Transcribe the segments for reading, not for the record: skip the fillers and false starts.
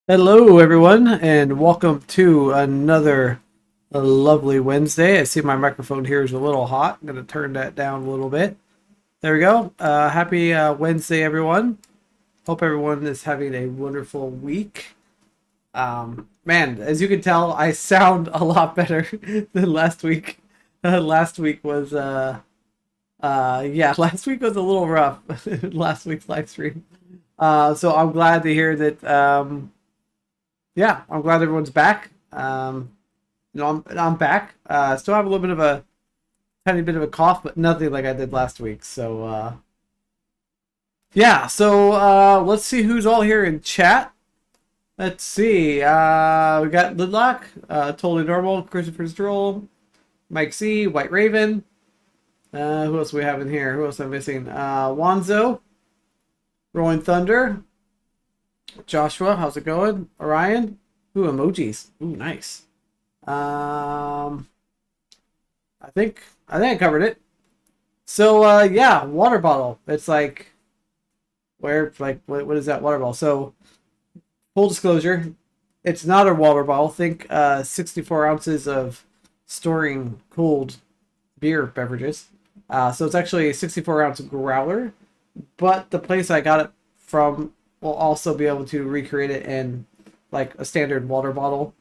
Hello, everyone, and welcome to another lovely Wednesday. I see my microphone here is a little hot. I'm going to turn that down a little bit. There we go. Happy Wednesday, everyone. Hope everyone is having a wonderful week. Man, as you can tell, I sound a lot better than last week. Last week was, yeah, last week was a little rough. Last week's live stream. So I'm glad to hear that. Yeah, I'm glad everyone's back. I'm back. Still have a little bit of a tiny bit of a cough, but nothing like I did last week. So yeah, so let's see who's all here in chat. Let's see. We got Lidlock, Totally Normal, Christopher Stroll, Mike C, White Raven. Who else we have in here? Who else am I missing? Wanzo, Rolling Thunder, Joshua, how's it going? Orion? Ooh, emojis. Ooh, nice. I think I covered it. So yeah, water bottle. It's like what is that water bottle? So full disclosure, it's not a water bottle. Think 64 ounces of storing cooled beer beverages. So it's actually a 64-ounce growler, but the place I got it from will also be able to recreate it in like a standard water bottle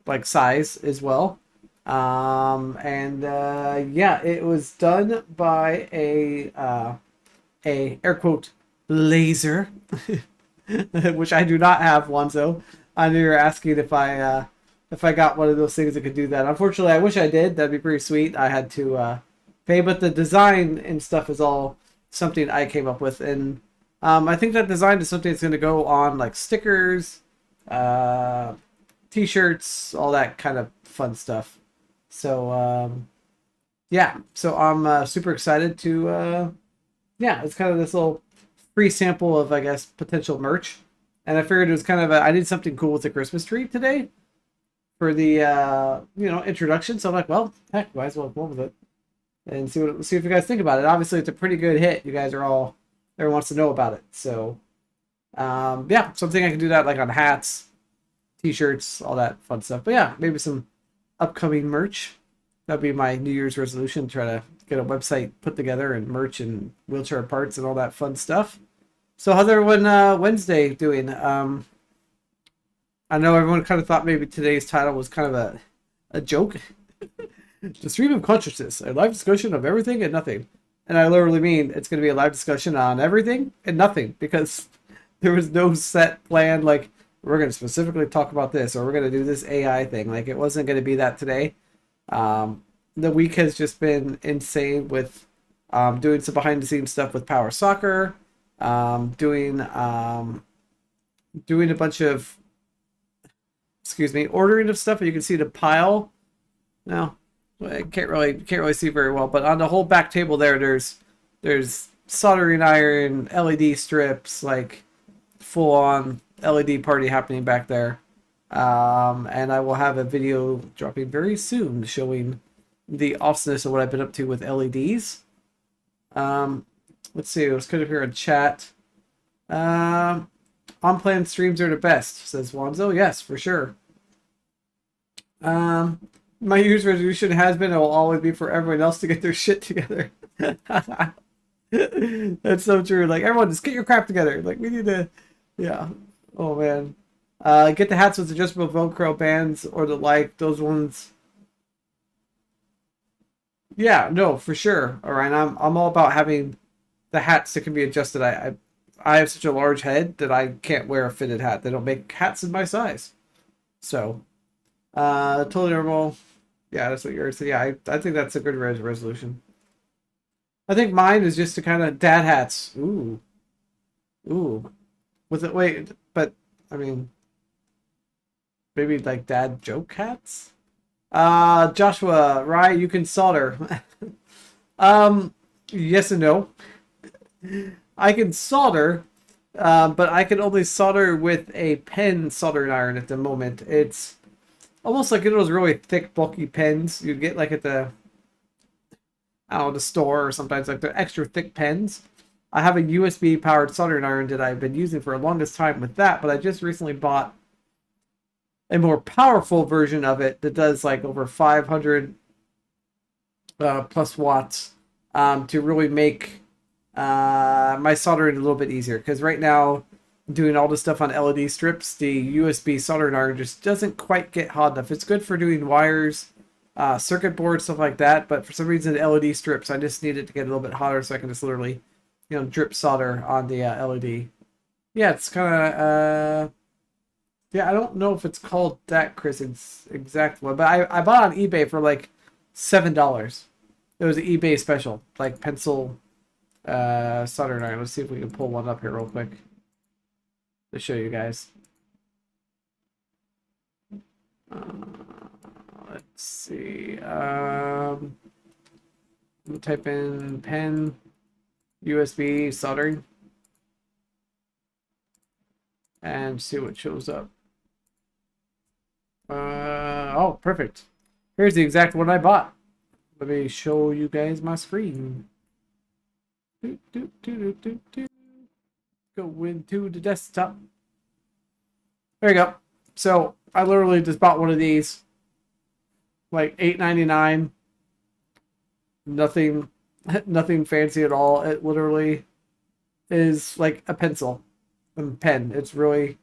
like size as well. And yeah, it was done by a air quote laser, which I do not have, Wanzo. I knew you were asking if I got one of those things that could do that. Unfortunately, I wish I did. That'd be pretty sweet. I had to pay, but the design and stuff is all something I came up with, and I think that design is something that's going to go on like stickers, uh, t-shirts, all that kind of fun stuff. So yeah, so I'm super excited to yeah, it's kind of this little free sample of I guess potential merch, and I figured it was kind of I did something cool with the Christmas tree today for the introduction. So I'm like, well, heck, might as well go with it and see if you guys think about it. Obviously, it's a pretty good hit. You guys are all everyone wants to know about it. So yeah, something I can do that like on hats, t-shirts, all that fun stuff. But yeah, maybe some upcoming merch. That'd be my New Year's resolution. Try to get a website put together and merch and wheelchair parts and all that fun stuff. So how's everyone Wednesday doing? I know everyone kind of thought maybe today's title was kind of a joke. The stream of consciousness, a live discussion of everything and nothing. And I literally mean it's going to be a live discussion on everything and nothing because there was no set plan like we're going to specifically talk about this or we're going to do this AI thing. Like it wasn't going to be that today. The week has just been insane with doing some behind the scenes stuff with Power Soccer, doing a bunch of ordering of stuff. And you can see the pile. No, I can't really see very well, but on the whole back table there's soldering iron, LED strips, like full on LED party happening back there. And I will have a video dropping very soon showing the awesomeness of what I've been up to with LEDs. Let's see, let's come up here in chat. On-plan streams are the best, says Wanzo. Yes, for sure. My New Year's resolution has been and will always be for everyone else to get their shit together. That's so true. Like everyone, just get your crap together. Like we need to, yeah. Oh man, get the hats with adjustable Velcro bands or the like. Those ones. Yeah, no, for sure. All right, I'm all about having the hats that can be adjusted. I have such a large head that I can't wear a fitted hat. They don't make hats in my size. So, totally normal. Yeah, that's what you're saying. Yeah, I think that's a good resolution. I think mine is just to kind of dad hats. Ooh, ooh. With it, wait, but I mean, maybe like dad joke hats. Joshua, Rye, you can solder. Yes and no. I can solder, but I can only solder with a pen soldering iron at the moment. It's almost like those really thick, bulky pens you get like at the the store or sometimes like the extra thick pens. I have a USB powered soldering iron that I've been using for the longest time with that, but I just recently bought a more powerful version of it that does like over 500 plus watts to really make my soldering a little bit easier. Because right now, doing all the stuff on LED strips, the USB soldering iron just doesn't quite get hot enough. It's good for doing wires, circuit boards, stuff like that. But for some reason, LED strips, I just need it to get a little bit hotter so I can just literally, drip solder on the LED. Yeah, it's kind of yeah, I don't know if it's called that, Chris, exact one, but I bought on eBay for like $7. It was an eBay special, like pencil soldering iron. Let's see if we can pull one up here real quick to show you guys. Let's see. We'll type in pen USB soldering and see what shows up. Oh, perfect. Here's the exact one I bought. Let me show you guys my screen. Go into the desktop. There you go. So I literally just bought one of these, like $8.99. Nothing, nothing fancy at all. It literally is like a pencil and pen. It's really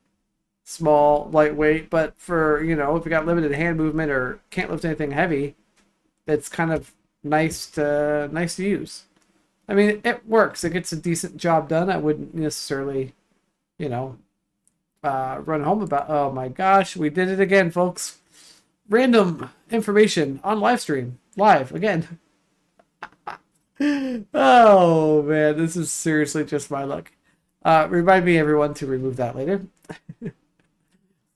small, lightweight, but for, if you got limited hand movement or can't lift anything heavy, it's kind of nice to use. I mean, it works. It gets a decent job done. I wouldn't necessarily, run home about. Oh my gosh, we did it again, folks. Random information on live again. Oh man, this is seriously just my luck. Remind me, everyone, to remove that later.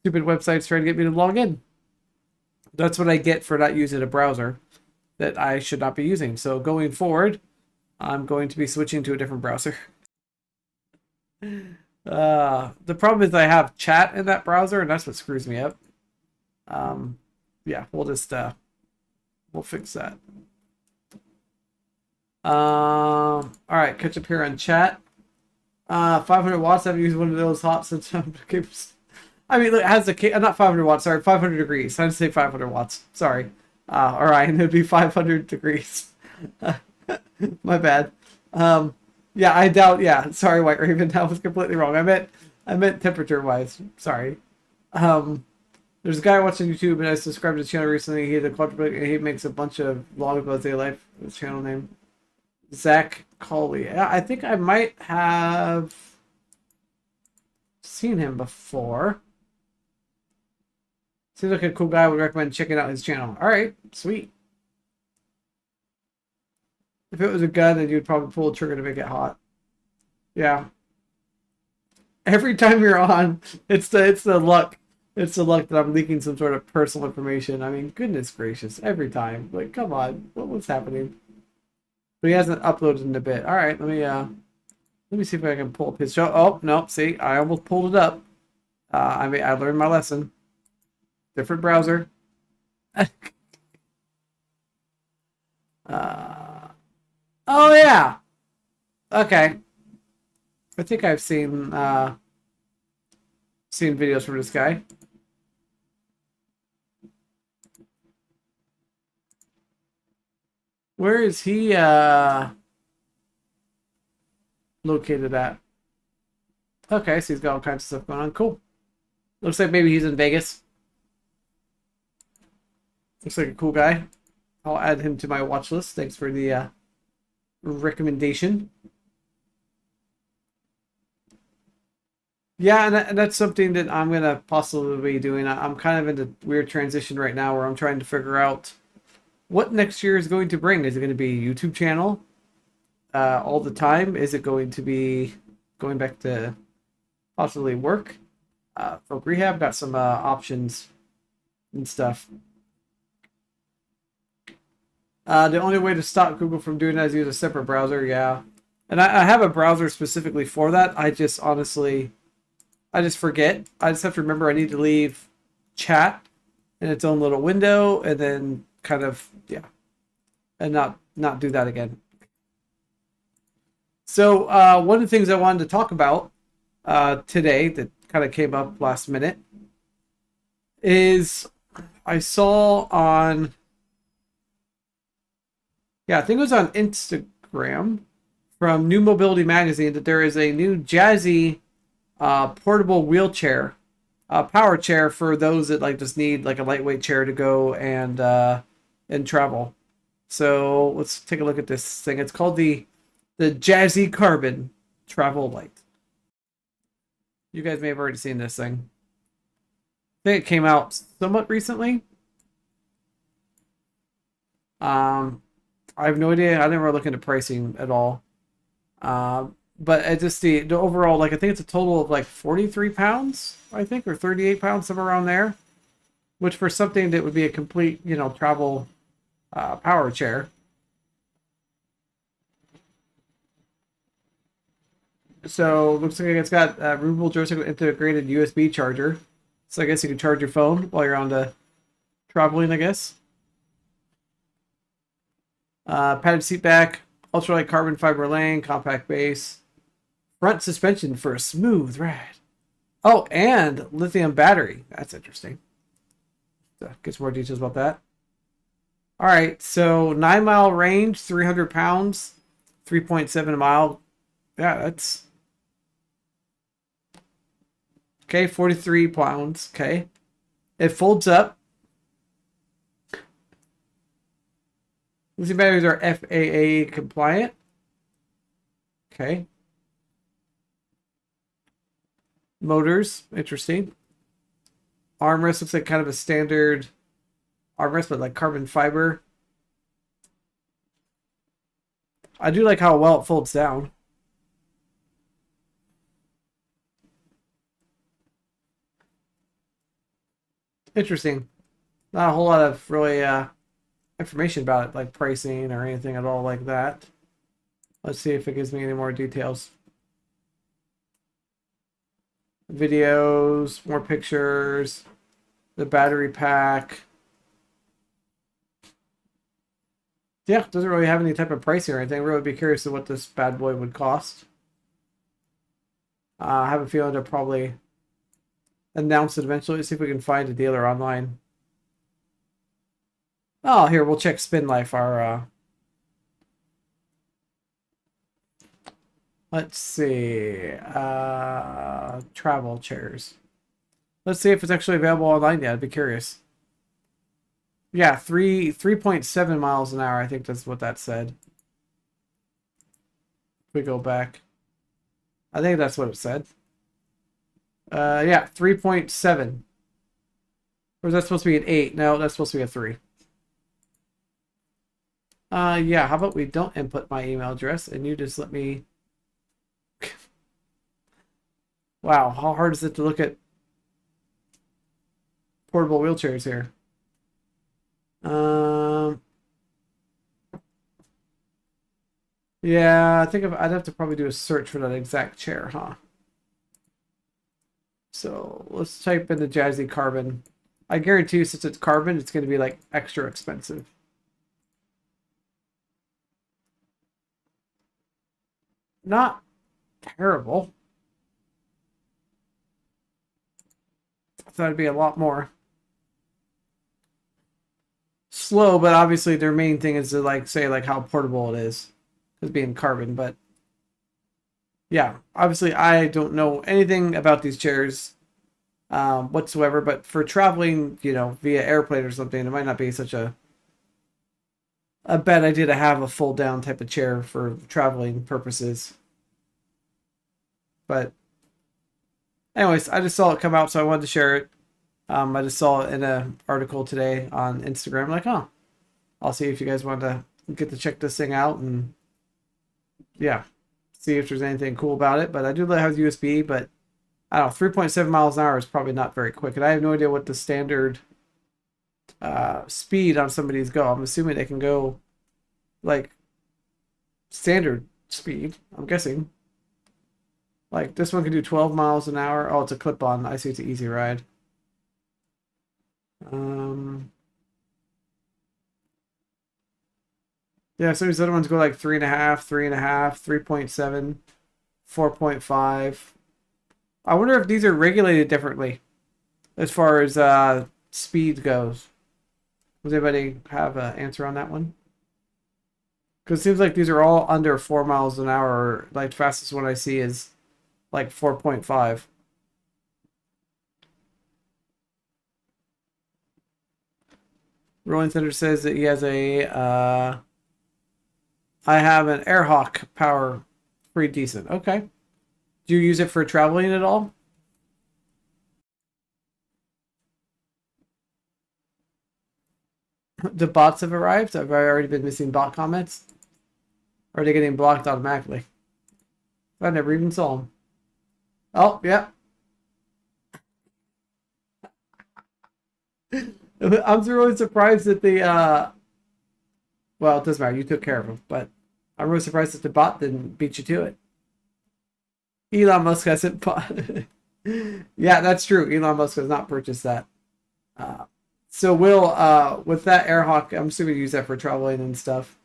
Stupid websites trying to get me to log in. That's what I get for not using a browser that I should not be using. So going forward, I'm going to be switching to a different browser. The problem is I have chat in that browser, and that's what screws me up. Yeah, we'll just we'll fix that. All right, catch up here on chat. 500 watts. I've used one of those hot since I mean, it has a not 500 watts. Sorry, 500 degrees. I didn't say 500 watts. Sorry. All right, it'd be 500 degrees. My bad. Yeah, I doubt. Yeah, sorry, White Raven. That was completely wrong. I meant temperature wise. Sorry. There's a guy watching YouTube, and I subscribed to his channel recently. He had a quadruplet, and he makes a bunch of vlogs about his daily life. His channel name, Zach Colley. Yeah, I think I might have seen him before. Seems like a cool guy. I would recommend checking out his channel. All right, sweet. If it was a gun, then you'd probably pull a trigger to make it hot. Yeah. Every time you're on, it's the luck. It's the luck that I'm leaking some sort of personal information. I mean, goodness gracious, every time. Like, come on, what's happening? But he hasn't uploaded in a bit. All right, let me see if I can pull up his show. Oh no, see, I almost pulled it up. I learned my lesson. Different browser. Oh yeah. Okay. I think I've seen videos from this guy. Where is he located at? Okay, so he's got all kinds of stuff going on. Cool. Looks like maybe he's in Vegas. Looks like a cool guy. I'll add him to my watch list. Thanks for the recommendation. Yeah, and that's something that I'm going to possibly be doing. I'm kind of in a weird transition right now where I'm trying to figure out what next year is going to bring. Is it going to be a YouTube channel all the time? Is it going to be going back to possibly work? Folk Rehab, got some options and stuff. The only way to stop Google from doing that is use a separate browser, yeah. And I have a browser specifically for that. I just forget. I just have to remember I need to leave chat in its own little window and then kind of, yeah, and not do that again. So one of the things I wanted to talk about today that kind of came up last minute is I saw on, yeah, I think it was on Instagram from New Mobility Magazine that there is a new Jazzy portable wheelchair, power chair for those that like just need like a lightweight chair to go and travel. So let's take a look at this thing. It's called the Jazzy Carbon Travel Light. You guys may have already seen this thing. I think it came out somewhat recently. I have no idea. I didn't really look into pricing at all. But it just the overall, like I think it's a total of like 43 pounds, I think, or 38 pounds, somewhere around there. Which for something that would be a complete, travel power chair. So looks like it's got a removable joystick with integrated USB charger. So I guess you can charge your phone while you're on the traveling, I guess. Padded seat back, ultralight carbon fiber lane, compact base, front suspension for a smooth ride. Oh, and lithium battery. That's interesting. So, get some more details about that. All right, so 9-mile range, 300 pounds, 3.7 a mile. Yeah, that's okay. 43 pounds. Okay, it folds up. Lithium batteries are FAA compliant. Okay. Motors, interesting. Armrest looks like kind of a standard armrest, but like carbon fiber. I do like how well it folds down. Interesting. Not a whole lot of really information about it, like pricing or anything at all like that. Let's see if it gives me any more details. Videos, more pictures, the battery pack. Yeah, doesn't really have any type of pricing or anything. Really be curious to what this bad boy would cost. I have a feeling they'll probably announce it eventually. See if we can find a dealer online. Oh, here, we'll check Spin Life, our let's see. Travel chairs. Let's see if it's actually available online yet. I'd be curious. Yeah, 3.7 miles an hour. I think that's what that said. If we go back. I think that's what it said. Yeah, 3.7. Or is that supposed to be an 8? No, that's supposed to be a 3. Yeah, how about we don't input my email address and you just let me... Wow, how hard is it to look at portable wheelchairs here? Yeah, I think I'd have to probably do a search for that exact chair, huh? So let's type in the Jazzy Carbon. I guarantee you, since it's carbon, it's going to be like extra expensive. Not terrible. I thought it'd be a lot more slow, but obviously their main thing is to like say like how portable it is as being carbon. But yeah, obviously I don't know anything about these chairs whatsoever, but for traveling, via airplane or something, it might not be such a bad idea to have a fold down type of chair for traveling purposes. But anyways, I just saw it come out, so I wanted to share it. I just saw it in an article today on Instagram. I'm like, oh, I'll see if you guys want to get to check this thing out and yeah, see if there's anything cool about it. But I do have USB, but I don't know, 3.7 miles an hour is probably not very quick. And I have no idea what the standard speed on some of these go. I'm assuming they can go like standard speed, I'm guessing. Like this one can do 12 miles an hour. Oh, it's a clip-on. I see, it's an easy ride. Yeah, so these other ones go like 3.5, 3.5, 3.7, 4.5. I wonder if these are regulated differently. as far as speed goes? Does anybody have an answer on that one? Because it seems like these are all under 4 miles an hour. Like, the fastest one I see is like 4.5. Rolling Thunder says that he has a I have an Airhawk power, pretty decent. Okay. Do you use it for traveling at all? The bots have arrived. Have I already been missing bot comments? Or are they getting blocked automatically? I never even saw them. Oh, yeah. I'm really surprised that the well, it doesn't matter. You took care of them, but I'm really surprised that the bot didn't beat you to it. Elon Musk hasn't bought. Yeah, that's true. Elon Musk has not purchased that. So Will, with that Airhawk, I'm assuming you use that for traveling and stuff.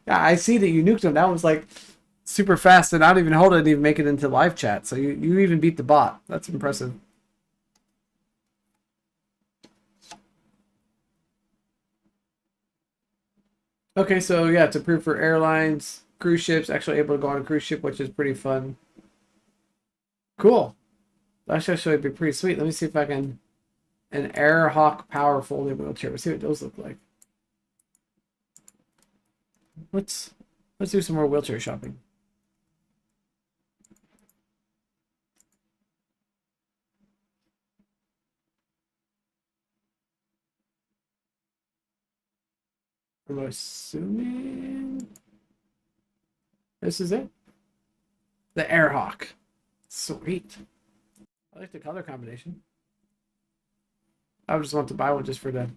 Yeah, I see that you nuked him. That was like super fast, and I don't even hold it, didn't even make it into live chat. So you even beat the bot. That's impressive. Okay, so yeah, it's approved for airlines, cruise ships, actually able to go on a cruise ship, which is pretty fun. Cool. That should actually be pretty sweet. Let me see if I can... An Airhawk power folding wheelchair. Let's see what those look like. Let's do some more wheelchair shopping. I'm assuming this is it. The Airhawk. Sweet. I like the color combination. I would just want to buy one just for the...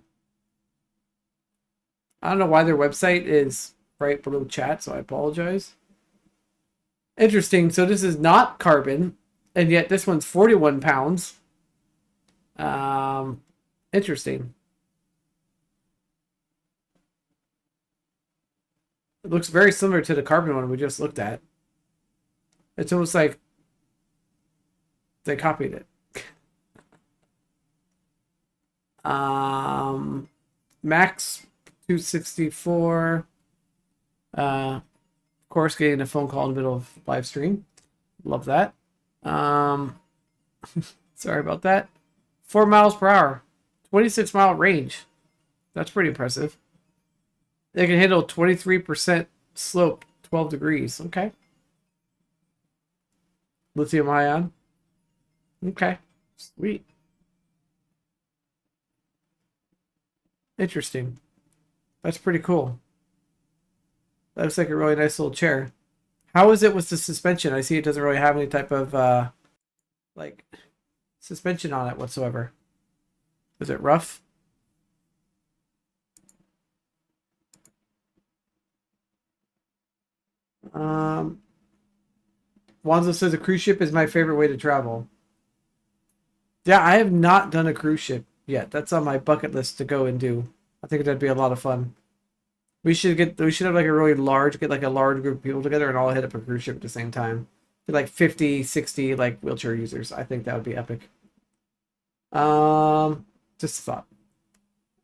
I don't know why their website is right below chat, so I apologize. Interesting. So this is not carbon, and yet this one's 41 pounds. Interesting. It looks very similar to the carbon one we just looked at. It's almost like they copied it. Max 264. Of course, getting a phone call in the middle of live stream. Love that. Sorry about that. 4 miles per hour. 26-mile range. That's pretty impressive. They can handle 23% slope, 12 degrees. Okay. Lithium ion. Okay. Sweet. Interesting. That's pretty cool. That looks like a really nice little chair. How is it with the suspension? I see it doesn't really have any type of like suspension on it whatsoever. Is it rough? Wanzo says a cruise ship is my favorite way to travel. Yeah, I have not done a cruise ship yet. That's on my bucket list to go and do. I think that'd be a lot of fun. We should have like a really large, get like a large group of people together and all hit up a cruise ship at the same time. Get like 50, 60 like wheelchair users. I think that would be epic. Just a thought.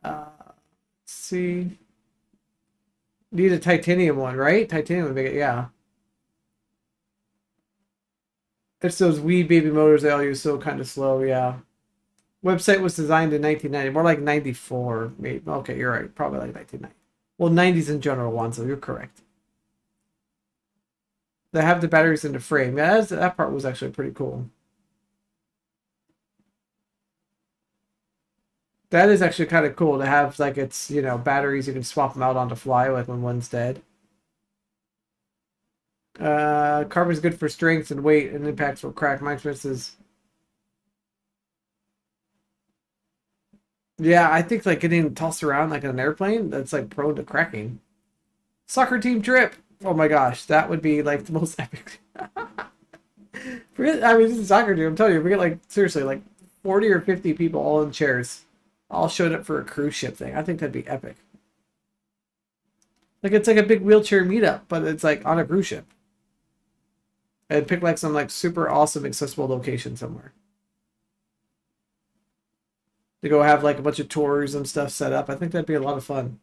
Let's see. Need a titanium one, right? Titanium would make it, yeah. It's those wee baby motors they all use, so kind of slow, yeah. Website was designed in 1990, more like 94, maybe. Okay, you're right, probably like 1990. Well, 90s in general one, so you're correct. They have the batteries in the frame. Yeah, that part was actually pretty cool. That is actually kind of cool to have, like, it's, you know, batteries, you can swap them out on the fly, like when one's dead. Carbon's good for strength and weight, and impacts will crack. My experience is... Yeah, I think, like, getting tossed around like an airplane, that's, like, prone to cracking. Soccer team trip! Oh my gosh, that would be, like, the most epic... Forget, I mean, this is a soccer team, I'm telling you, we get, like, seriously, like, 40 or 50 people all in chairs. All showed up for a cruise ship thing. I think that'd be epic. Like, it's like a big wheelchair meetup, but it's like on a cruise ship. I'd pick like some like super awesome accessible location somewhere. to go have like a bunch of tours and stuff set up. I think that'd be a lot of fun.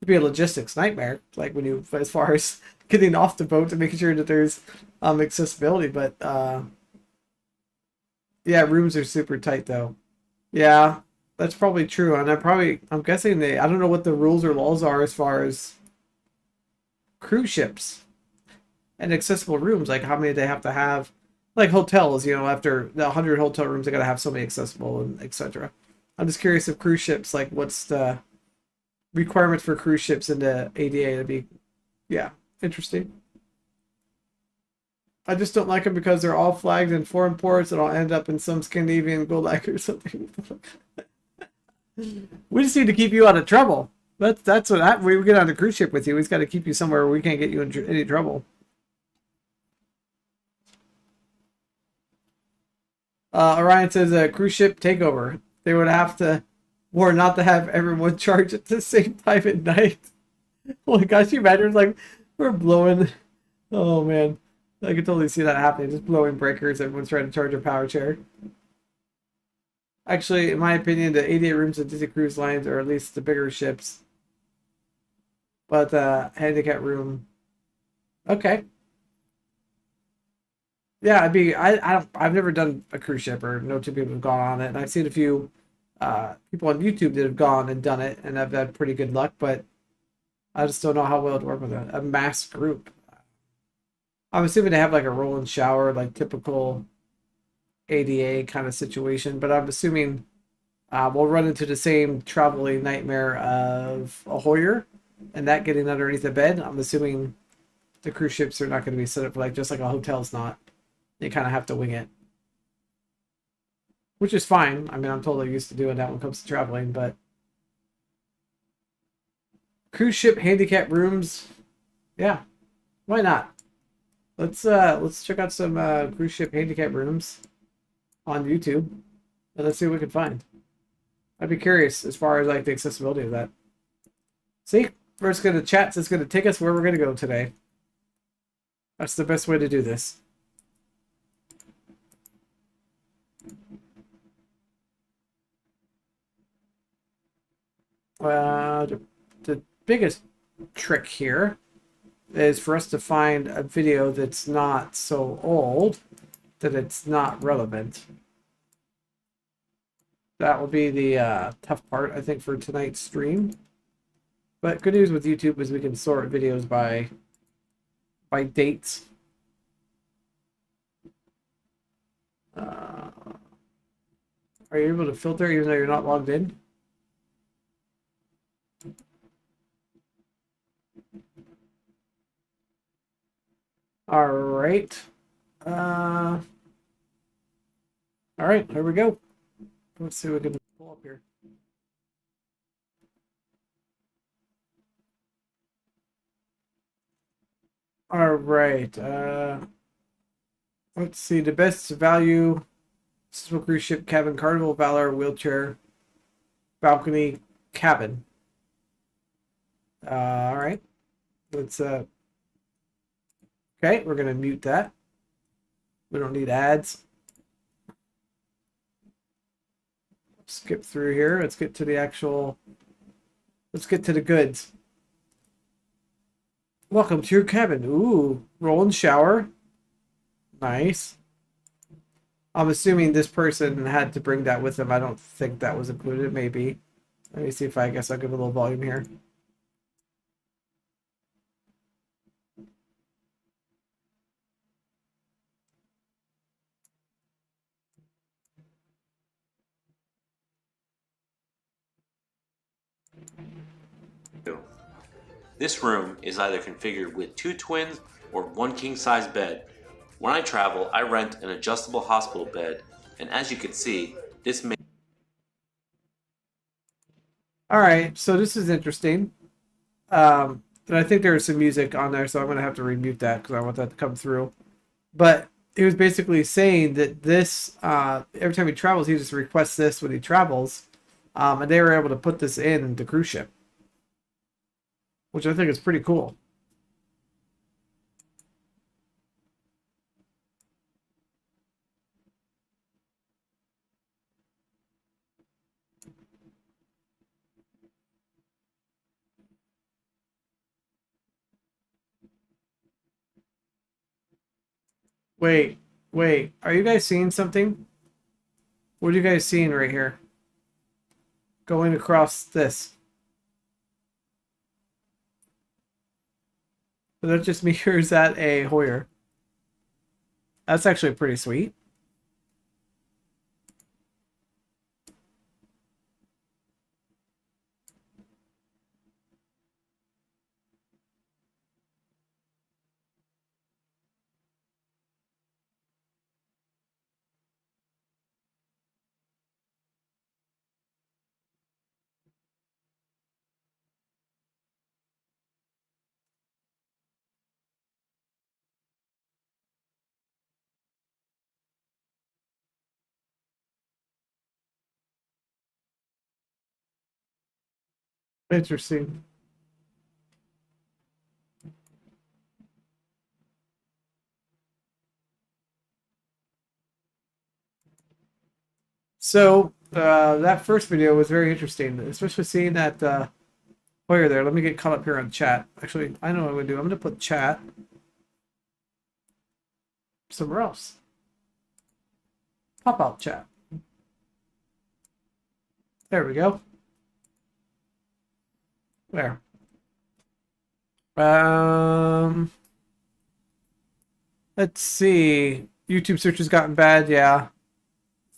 It'd be a logistics nightmare, like when you, as far as getting off the boat and making sure that there's accessibility. But yeah, rooms are super tight though. Yeah, that's probably true. And I'm guessing I don't know what the rules or laws are as far as cruise ships and accessible rooms, like how many they have to have, like hotels, after the 100 hotel rooms, they gotta have so many accessible and etc. I'm just curious if cruise ships, like what's the requirements for cruise ships in the ADA to be, yeah, interesting. I just don't like them because they're all flagged in foreign ports and I'll end up in some Scandinavian gulag or something. We just need to keep you out of trouble. That's what we get on a cruise ship with you. We've got to keep you somewhere where we can't get you in any trouble. Orion says a cruise ship takeover. They would have to warn not to have everyone charge at the same time at night. Oh my gosh, you imagine like we're blowing. Oh man, I could totally see that happening. Just blowing breakers. Everyone's trying to charge a power chair. Actually, in my opinion, the 88 rooms of Disney Cruise Lines are at least the bigger ships. But the handicap room. Okay. Yeah, I've never done a cruise ship or know two people who've gone on it, and I've seen a few people on YouTube that have gone and done it, and I've had pretty good luck. But I just don't know how well to work with a mass group. I'm assuming they have like a roll and shower, like typical ADA kind of situation, but I'm assuming we'll run into the same traveling nightmare of a Hoyer and that getting underneath the bed. I'm assuming the cruise ships are not going to be set up like just like a hotel's not. You kind of have to wing it, which is fine. I mean, I'm totally used to doing that when it comes to traveling, but cruise ship handicap rooms, yeah, why not? Let's check out some cruise ship handicap rooms on YouTube, and let's see what we can find. I'd be curious as far as like the accessibility of that. See, we're just gonna chat. So it's gonna take us where we're gonna go today. That's the best way to do this. The biggest trick here is for us to find a video that's not so old that it's not relevant. That will be the tough part, I think, for tonight's stream. But good news with YouTube is we can sort videos by dates. Are you able to filter even though you're not logged in? All right. All right, here we go. Let's see what we can pull up here. All right. Let's see. The best value cruise ship cabin, Carnival Valor, wheelchair, balcony, cabin. All right. Let's okay, we're gonna mute that. We don't need ads. Skip through here. Let's get to the actual. Let's get to the goods. Welcome to your cabin. Ooh, roll and shower. Nice. I'm assuming this person had to bring that with them. I don't think that was included. Maybe. Let me see if I guess I'll give a little volume here. This room is either configured with 2 twins or 1 king-size bed. When I travel, I rent an adjustable hospital bed, and as you can see, this may... Alright, so this is interesting. And I think there is some music on there, so I'm going to have to remute that because I want that to come through. But he was basically saying that this, every time he travels, he just requests this when he travels. And they were able to put this in the cruise ship, which I think is pretty cool. Wait, wait. Are you guys seeing something? What are you guys seeing right here? Going across this. Is that just me or is that a Hoyer? That's actually pretty sweet. Interesting. So, that first video was very interesting, especially seeing that Hoyer there. Let me get caught up here on chat. Actually, I know what I'm going to do. I'm going to put chat somewhere else. Pop out chat. There we go. There. Let's see. YouTube search has gotten bad, yeah.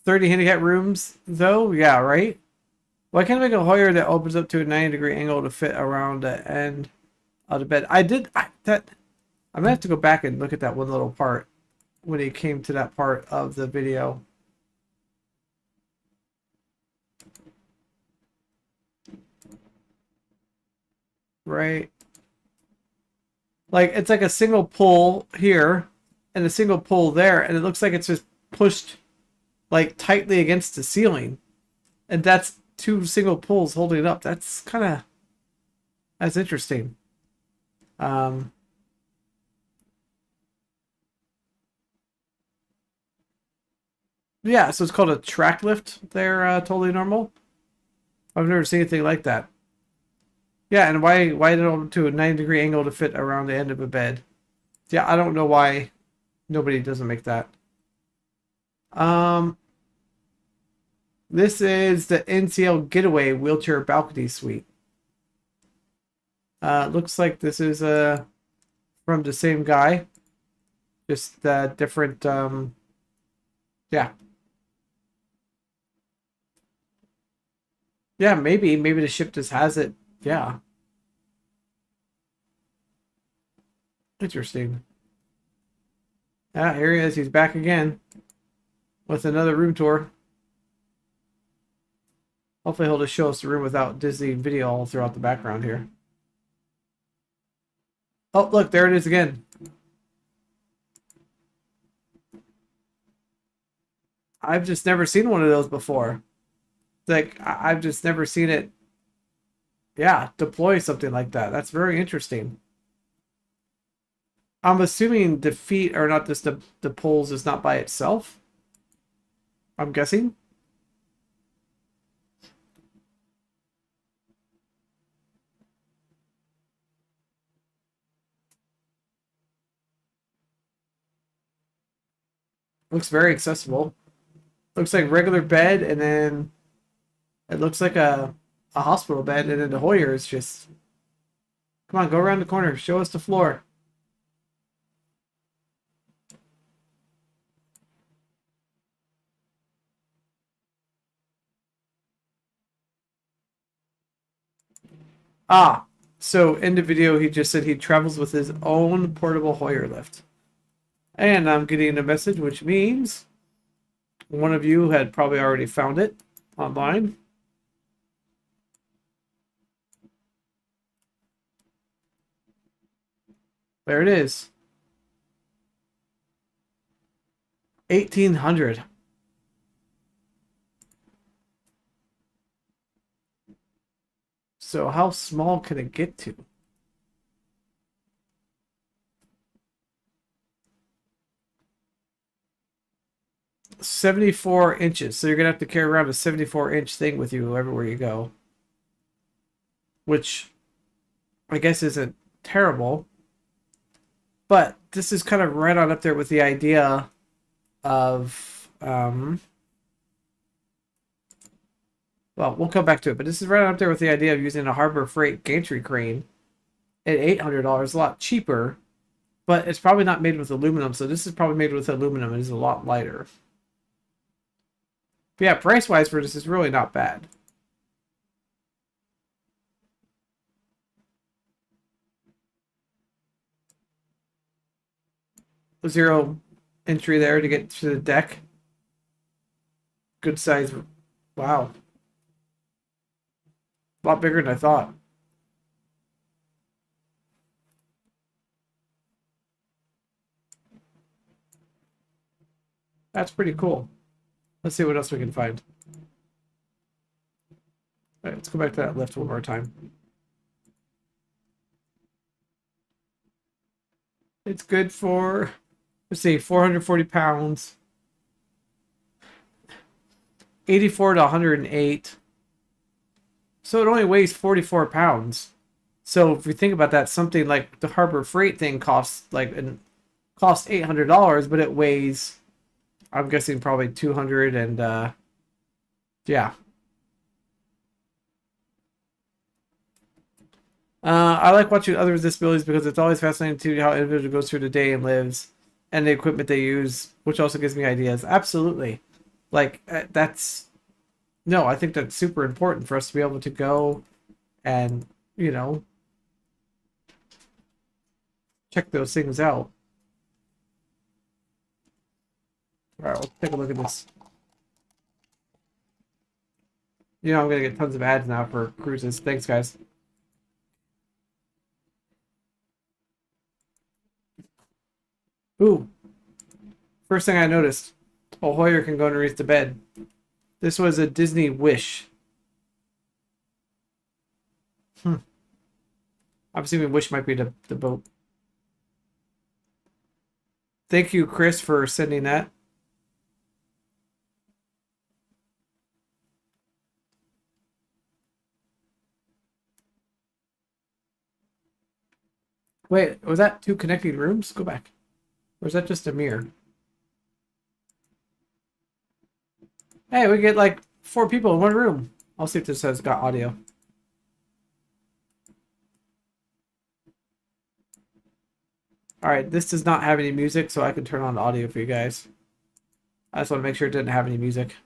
30 handicap rooms, though? Yeah, right? Why can't I make a Hoyer that opens up to a 90-degree angle to fit around the end of the bed? I'm gonna have to go back and look at that one little part when he came to that part of the video. Right? Like, it's like a single pull here and a single pull there, and it looks like it's just pushed like tightly against the ceiling. And that's two single pulls holding it up. That's interesting. Yeah, so it's called a track lift. They're totally normal. I've never seen anything like that. Yeah, and why did it open to a 90-degree angle to fit around the end of a bed? Yeah, I don't know why nobody doesn't make that. This is the NCL Getaway Wheelchair Balcony Suite. Looks like this is from the same guy. Just different, yeah. Yeah, maybe the ship just has it. Yeah. Interesting. Yeah, here he is. He's back again with another room tour. Hopefully he'll just show us the room without Disney video all throughout the background here. Oh, look, there it is again. I've just never seen one of those before. Like, I've just never seen it, yeah, deploy something like that. That's very interesting. I'm assuming the feet are not just the poles is not by itself. I'm guessing. Looks very accessible. Looks like regular bed, and then it looks like a hospital bed, and then the Hoyer is just... Come on, go around the corner. Show us the floor. Ah, so in the video, he just said he travels with his own portable Hoyer lift. And I'm getting a message, which means one of you had probably already found it online. There it is. 1800. So how small can it get to? $74 inches. So you're gonna have to carry around a 74-inch thing with you everywhere you go. Which I guess isn't terrible. But this is kind of right on up there with the idea of, well, we'll come back to it, but this is right on up there with the idea of using a Harbor Freight gantry crane at $800, a lot cheaper, but it's probably not made with aluminum, so this is probably made with aluminum and is a lot lighter. But yeah, price-wise for this is really not bad. Zero entry there to get to the deck. Good size. Wow. A lot bigger than I thought. That's pretty cool. Let's see what else we can find. All right, let's go back to that lift one more time. It's good for, let's see, 440 pounds. 84 to 108. So it only weighs 44 pounds. So if you think about that, something like the Harbor Freight thing costs $800, but it weighs, I'm guessing, probably 200, and yeah. I like watching others' disabilities because it's always fascinating to see how an individual goes through the day and lives, and the equipment they use, which also gives me ideas. Absolutely. Like, no, I think that's super important for us to be able to go and, you know, check those things out. All right, let's take a look at this. You know, I'm going to get tons of ads now for cruises. Thanks, guys. Ooh. First thing I noticed. Oh, Hoyer can go underneath the bed. This was a Disney Wish. I'm assuming Wish might be the boat. Thank you, Chris, for sending that. Wait, was that 2 connecting rooms? Go back. Or is that just a mirror? Hey, we get like 4 people in one room. I'll see if this has got audio. Alright, this does not have any music, so I can turn on the audio for you guys. I just want to make sure it didn't have any music.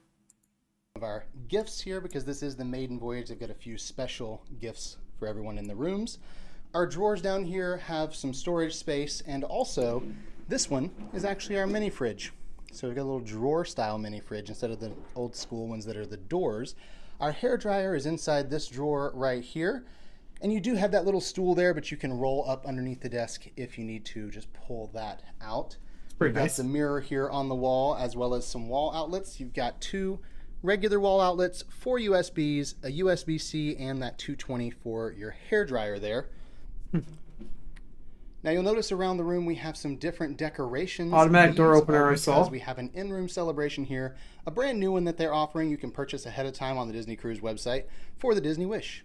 Of our gifts here, because this is the maiden voyage, I've got a few special gifts for everyone in the rooms. Our drawers down here have some storage space, and also this one is actually our mini fridge. So we've got a little drawer style mini fridge instead of the old school ones that are the doors. Our hair dryer is inside this drawer right here. And you do have that little stool there, but you can roll up underneath the desk if you need to just pull that out. Pretty We've nice. got the mirror here on the wall, as well as some wall outlets. You've got 2 regular wall outlets, 4 USBs, a USB-C, and that 220 for your hair dryer there. Now you'll notice around the room we have some different decorations. Automatic door These opener, are I saw. because we have an in-room celebration here, a brand new one that they're offering. You can purchase ahead of time on the Disney Cruise website for the Disney Wish.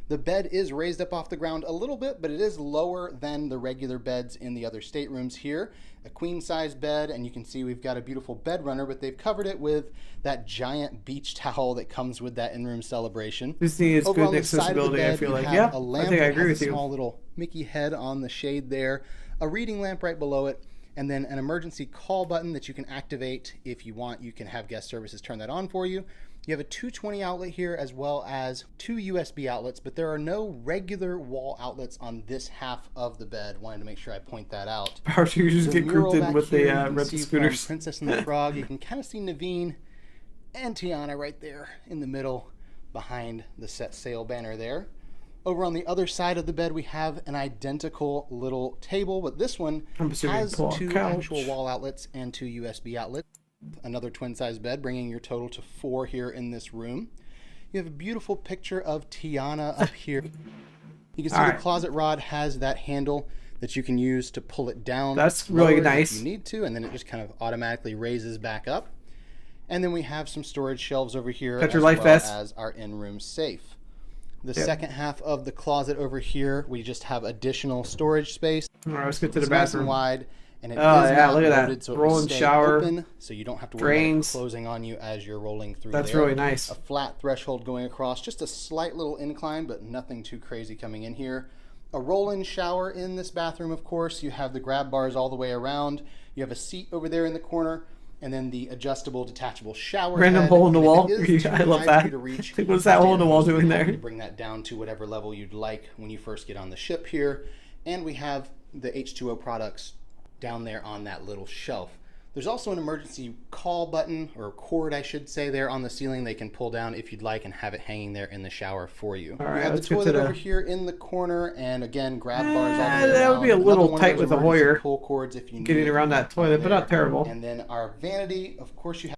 The bed is raised up off the ground a little bit, but it is lower than the regular beds in the other staterooms here. A queen size bed, and you can see we've got a beautiful bed runner, but they've covered it with that giant beach towel that comes with that in-room celebration. Disney is Over good on the side of the accessibility, I bed, feel you like. have Yeah, a lamp I think I that agree has with a you. small little Mickey head on the shade there, a reading lamp right below it, and then an emergency call button that you can activate if you want. You can have guest services turn that on for you. You have a 220 outlet here, as well as 2 USB outlets, but there are no regular wall outlets on this half of the bed. Wanted to make sure I point that out. Power users The get mural grouped in back with here, the you can rental see from scooters. Princess and the Frog. You can kind of see Naveen and Tiana right there in the middle behind the set sail banner there. Over on the other side of the bed, we have an identical little table, but this one I'm assuming has pull-out 2 couch. actual wall outlets and 2 USB outlets. Another twin-size bed, bringing your total to 4 here in this room. You have a beautiful picture of Tiana up here. You can see All the right. closet rod has that handle that you can use to pull it down. That's really lower nice. If you need to, and then it just kind of automatically raises back up. And then we have some storage shelves over here, Got as your life well vest? as our in-room safe. The Yep. second half of the closet over here, we just have additional storage space. All right, let's get to the It's nice and bathroom. wide, and it Oh, is yeah, not look at that. loaded, so it Roll will and stay shower, open, so you don't have to worry about it drains. closing on you as you're rolling through. That's there. really nice. A flat threshold going across, just a slight little incline, but nothing too crazy coming in here. A roll-in shower in this bathroom, of course. You have the grab bars all the way around. You have a seat over there in the corner, and then the adjustable, detachable shower Random head. hole in the And if wall. it is too I love high that. for you to reach, What's that hole in the wall doing you there? bring that down to whatever level you'd like when you first get on the ship here. And we have the H2O products down there on that little shelf. There's also an emergency call button, or cord I should say, there on the ceiling they can pull down if you'd like and have it hanging there in the shower for you. All We right, have the let's get to toilet the- over here in the corner, and again, grab bars all the way that would be a around. little Another one of tight those with a emergency Hoyer pull cords if you getting need around that toilet, but not there. terrible. And then our vanity, of course, you have.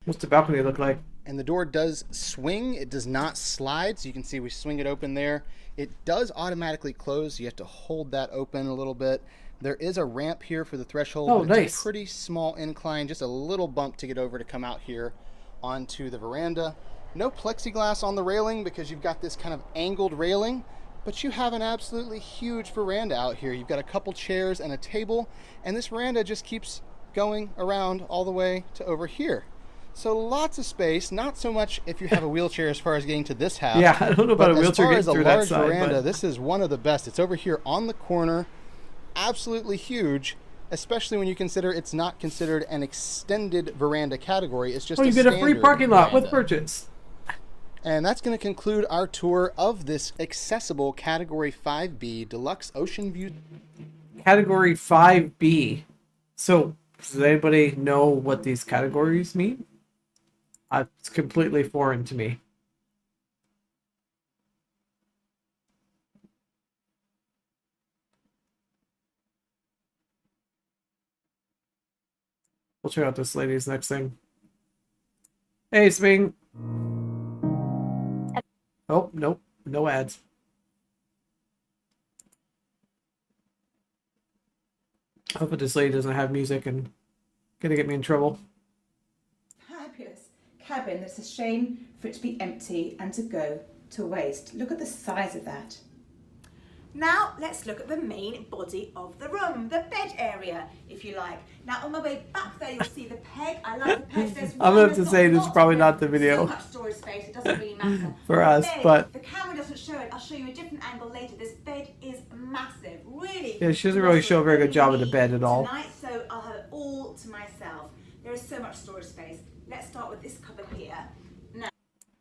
What's the balcony look like? And the door does swing. It does not slide, so you can see we swing it open there. It does automatically close. You have to hold that open a little bit. There is a ramp here for the threshold. Oh, but nice. It's a pretty small incline, just a little bump to get over to come out here onto the veranda. No plexiglass on the railing because you've got this kind of angled railing, but you have an absolutely huge veranda out here. You've got a couple chairs and a table, and this veranda just keeps going around all the way to over here. So lots of space, not so much if you have a wheelchair as far as getting to this half. Yeah, I don't know about a wheelchair as far getting as through a that large side, veranda, but- this is one of the best. It's over here on the corner, absolutely huge, especially when you consider it's not considered an extended veranda category. It's just Oh, you get a free standard parking lot with veranda. purchase. And that's going to conclude our tour of this accessible Category 5B Deluxe Ocean View. Category 5B. So, does anybody know what these categories mean? It's completely foreign to me. We'll check out this lady's next thing. Hey, Swing. Oh, nope. No ads. I hope this lady doesn't have music and gonna get me in trouble. Fabulous cabin. It's a shame for it to be empty and to go to waste. Look at the size of that. Now let's look at the main body of the room, the bed area, if you like. Now on my way back there, you'll see the peg. I like the peg. There's I'm gonna have to say this is probably not the video So much storage space, it doesn't really matter. for The us, bed, but the camera doesn't show it. I'll show you a different angle later. This bed is massive, really. yeah, she doesn't really show a very good job of the bed at all. Tonight, so I'll have it all to myself. There is so much storage space. Let's start with this cupboard here. Now,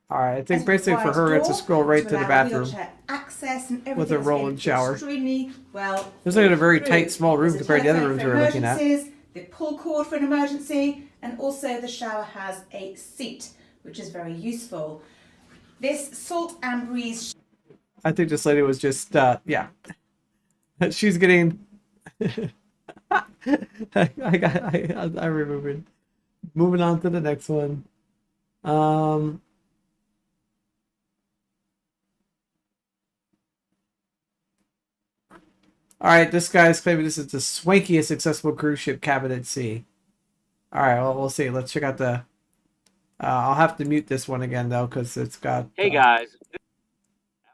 All right, I think As basically for wide her, it's a door scroll right to the allow bathroom. wheelchair access and with a everything roll-in is shower. Extremely well. Looks like a very thought tight, through. small room There's a compared to the other telephone rooms for we were looking at. emergencies, the pull cord for an emergency, and also the shower has a seat, which is very useful. This Salt and Breeze I think this lady was just, yeah. She's getting. I remembered. Moving on to the next one. All right, this guy's claiming this is the swankiest accessible cruise ship cabin at sea. All right, well, we'll see. Let's check out the. I'll have to mute this one again though, because it's got. Hey guys, this is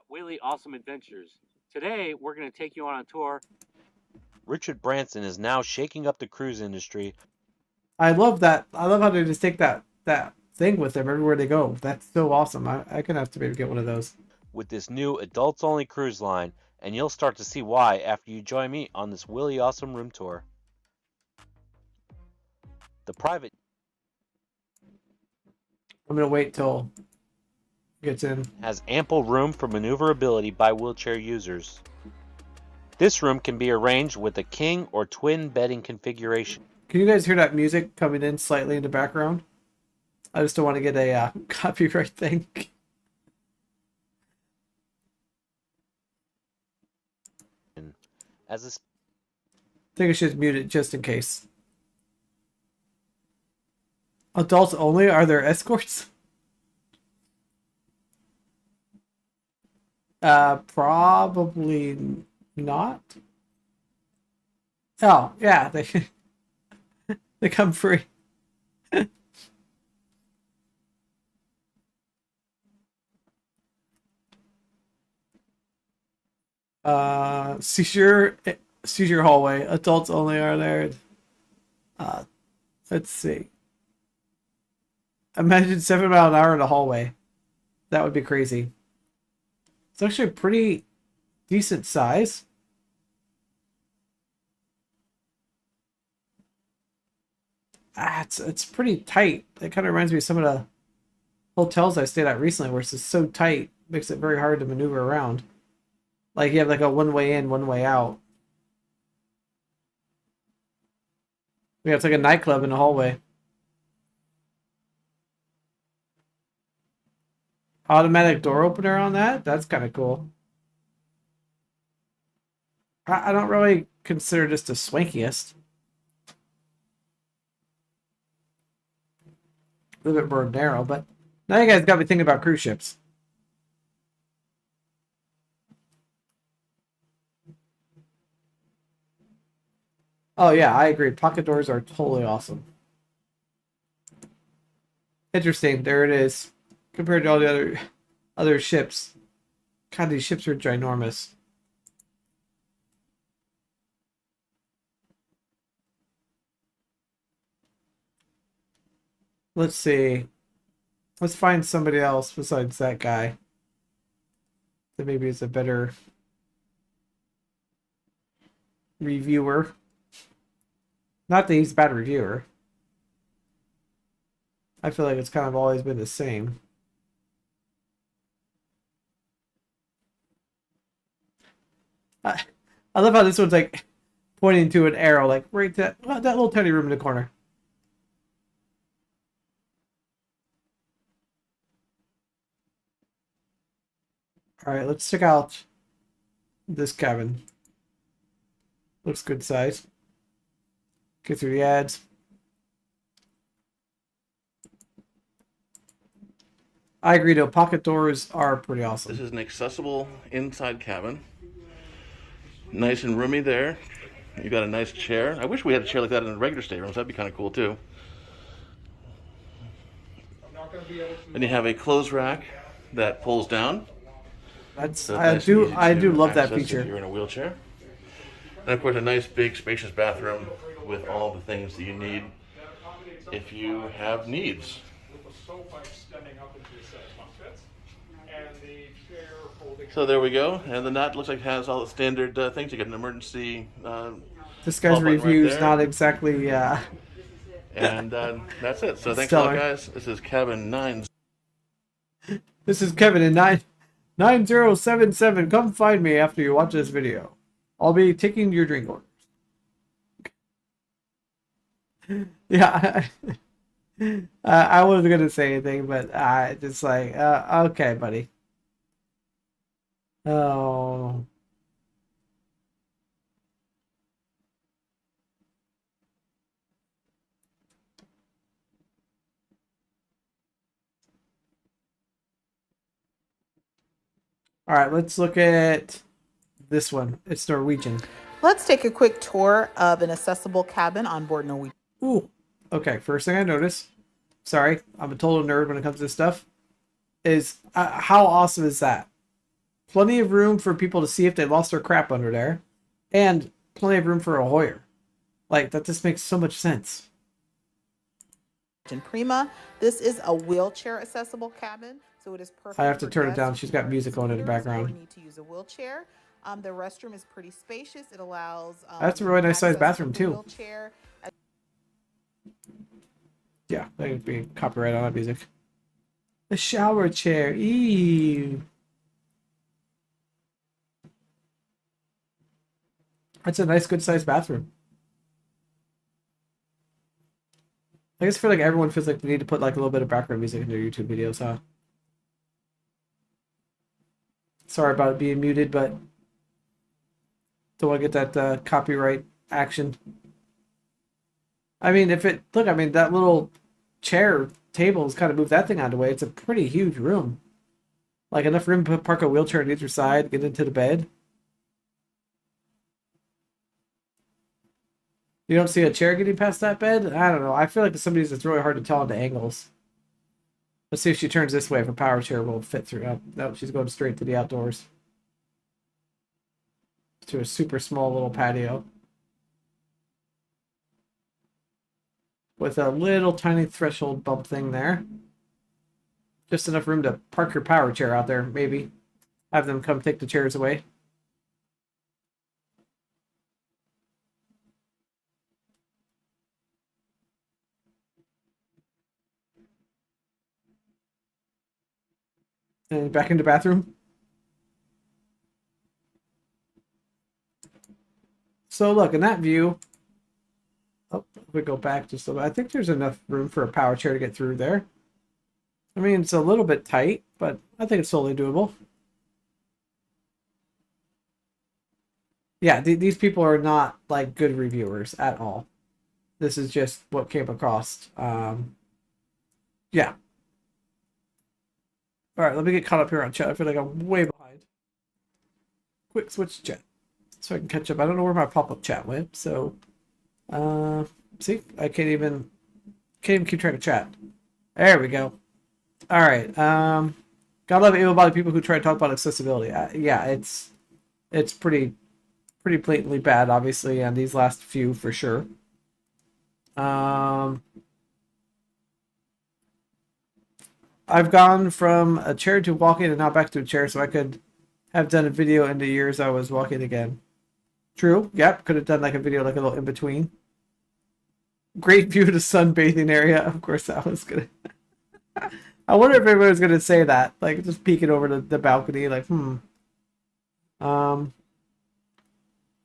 Willie Awesome Adventures. Today we're going to take you on a tour. Richard Branson is now shaking up the cruise industry. I love that. I love how they just take that thing with them everywhere they go. That's so awesome. I can have to maybe get one of those. With this new adults-only cruise line, and you'll start to see why after you join me on this Willie Awesome room tour. The private I'm gonna wait till it gets in. has ample room for maneuverability by wheelchair users. This room can be arranged with a king or twin bedding configuration. Can you guys hear that music coming in slightly in the background? I just don't want to get a copyright thing. As a I think I should mute it just in case. Adults only? Are there escorts? Probably not. Oh, yeah, they they come free. Seizure hallway. Adults only are there. Uh, let's see. Imagine 7 mile an hour in a hallway. That would be crazy. It's actually a pretty decent size. It's pretty tight. It kind of reminds me of some of the hotels I stayed at recently, where it's just so tight, makes it very hard to maneuver around. Like you have like a one way in, one way out. Yeah, it's like a nightclub in the hallway. Automatic door opener on that? That's kind of cool. I don't really consider this the swankiest. A little bit more narrow, but now you guys got me thinking about cruise ships. Oh yeah, I agree. Pocket doors are totally awesome. Interesting. There it is. Compared to all the other ships. God, these ships are ginormous. Let's see. Let's find somebody else besides that guy that maybe is a better reviewer. Not that he's a bad reviewer. I feel like it's kind of always been the same. I love how this one's like pointing to an arrow, like right that little tiny room in the corner. All right, let's check out this cabin. Looks good size. Get through the ads. I agree though, pocket doors are pretty awesome. This is an accessible inside cabin. Nice and roomy there. You got a nice chair. I wish we had a chair like that in the regular staterooms. That'd be kind of cool too. And you have a clothes rack that pulls down. That's So I it's nice and do easy I to do love that access if feature. You're in a wheelchair. And of course, a nice, big, spacious bathroom with all the things that you need if you have needs. So there we go, and the knot looks like it has all the standard things. You get an emergency. This guy's call button review is there. not exactly And that's it. So thanks a stellar. lot, guys. This is Kevin 9. This is Kevin in 9077. Come find me after you watch this video. I'll be taking your drink orders. Yeah, I wasn't gonna say anything, but I just like okay, buddy. Oh, all right. Let's look at this one. It's Norwegian. Let's take a quick tour of an accessible cabin on board Norwegian. Ooh. Okay, first thing I notice, sorry, I'm a total nerd when it comes to this stuff, is how awesome is that? Plenty of room for people to see if they lost their crap under there, and plenty of room for a Hoyer. Like, that just makes so much sense. Prima. This is a wheelchair accessible cabin, so it is perfect. I have to for turn it guests down. who She's got are music on in the seniors or background. need to use a wheelchair. The restroom is pretty spacious. It allows That's a really nice sized access bathroom, to the too. wheelchair. Yeah, that would be copyright on that music. A shower chair. Ew. That's a nice, good sized bathroom. I guess I feel like everyone feels like they need to put like a little bit of background music in their YouTube videos, huh? Sorry about it being muted, but don't want to get that copyright action. I mean, I mean, that little chair table is kind of move that thing out of the way. It's a pretty huge room. Like enough room to park a wheelchair on either side, get into the bed. You don't see a chair getting past that bed? I don't know. I feel like somebody's it's really hard to tell on the angles. Let's see if she turns this way if a power chair will fit through. Oh, no, she's going straight to the outdoors. to a super small little patio with a little tiny threshold bump thing there. Just enough room to park your power chair out there, maybe. Have them come take the chairs away. And back into bathroom. So look, in that view, oh, if we go back just a little bit, I think there's enough room for a power chair to get through there. I mean, it's a little bit tight, but I think it's totally doable. Yeah, these people are not like good reviewers at all. This is just what came across. Yeah. All right, let me get caught up here on chat. I feel like I'm way behind. Quick switch to chat so I can catch up. I don't know where my pop-up chat went, so see, I can't even keep track of chat. There we go. All right. Gotta love able-bodied people who try to talk about accessibility. Yeah, it's pretty blatantly bad, obviously, and these last few for sure. I've gone from a chair to walking and now back to a chair, so I could have done a video in the years I was walking again. True. Yep. Could have done like a video, like a little in between. Great view to sunbathing area. Of course, that was gonna. I wonder if anybody was gonna say that, like just peeking over the balcony, like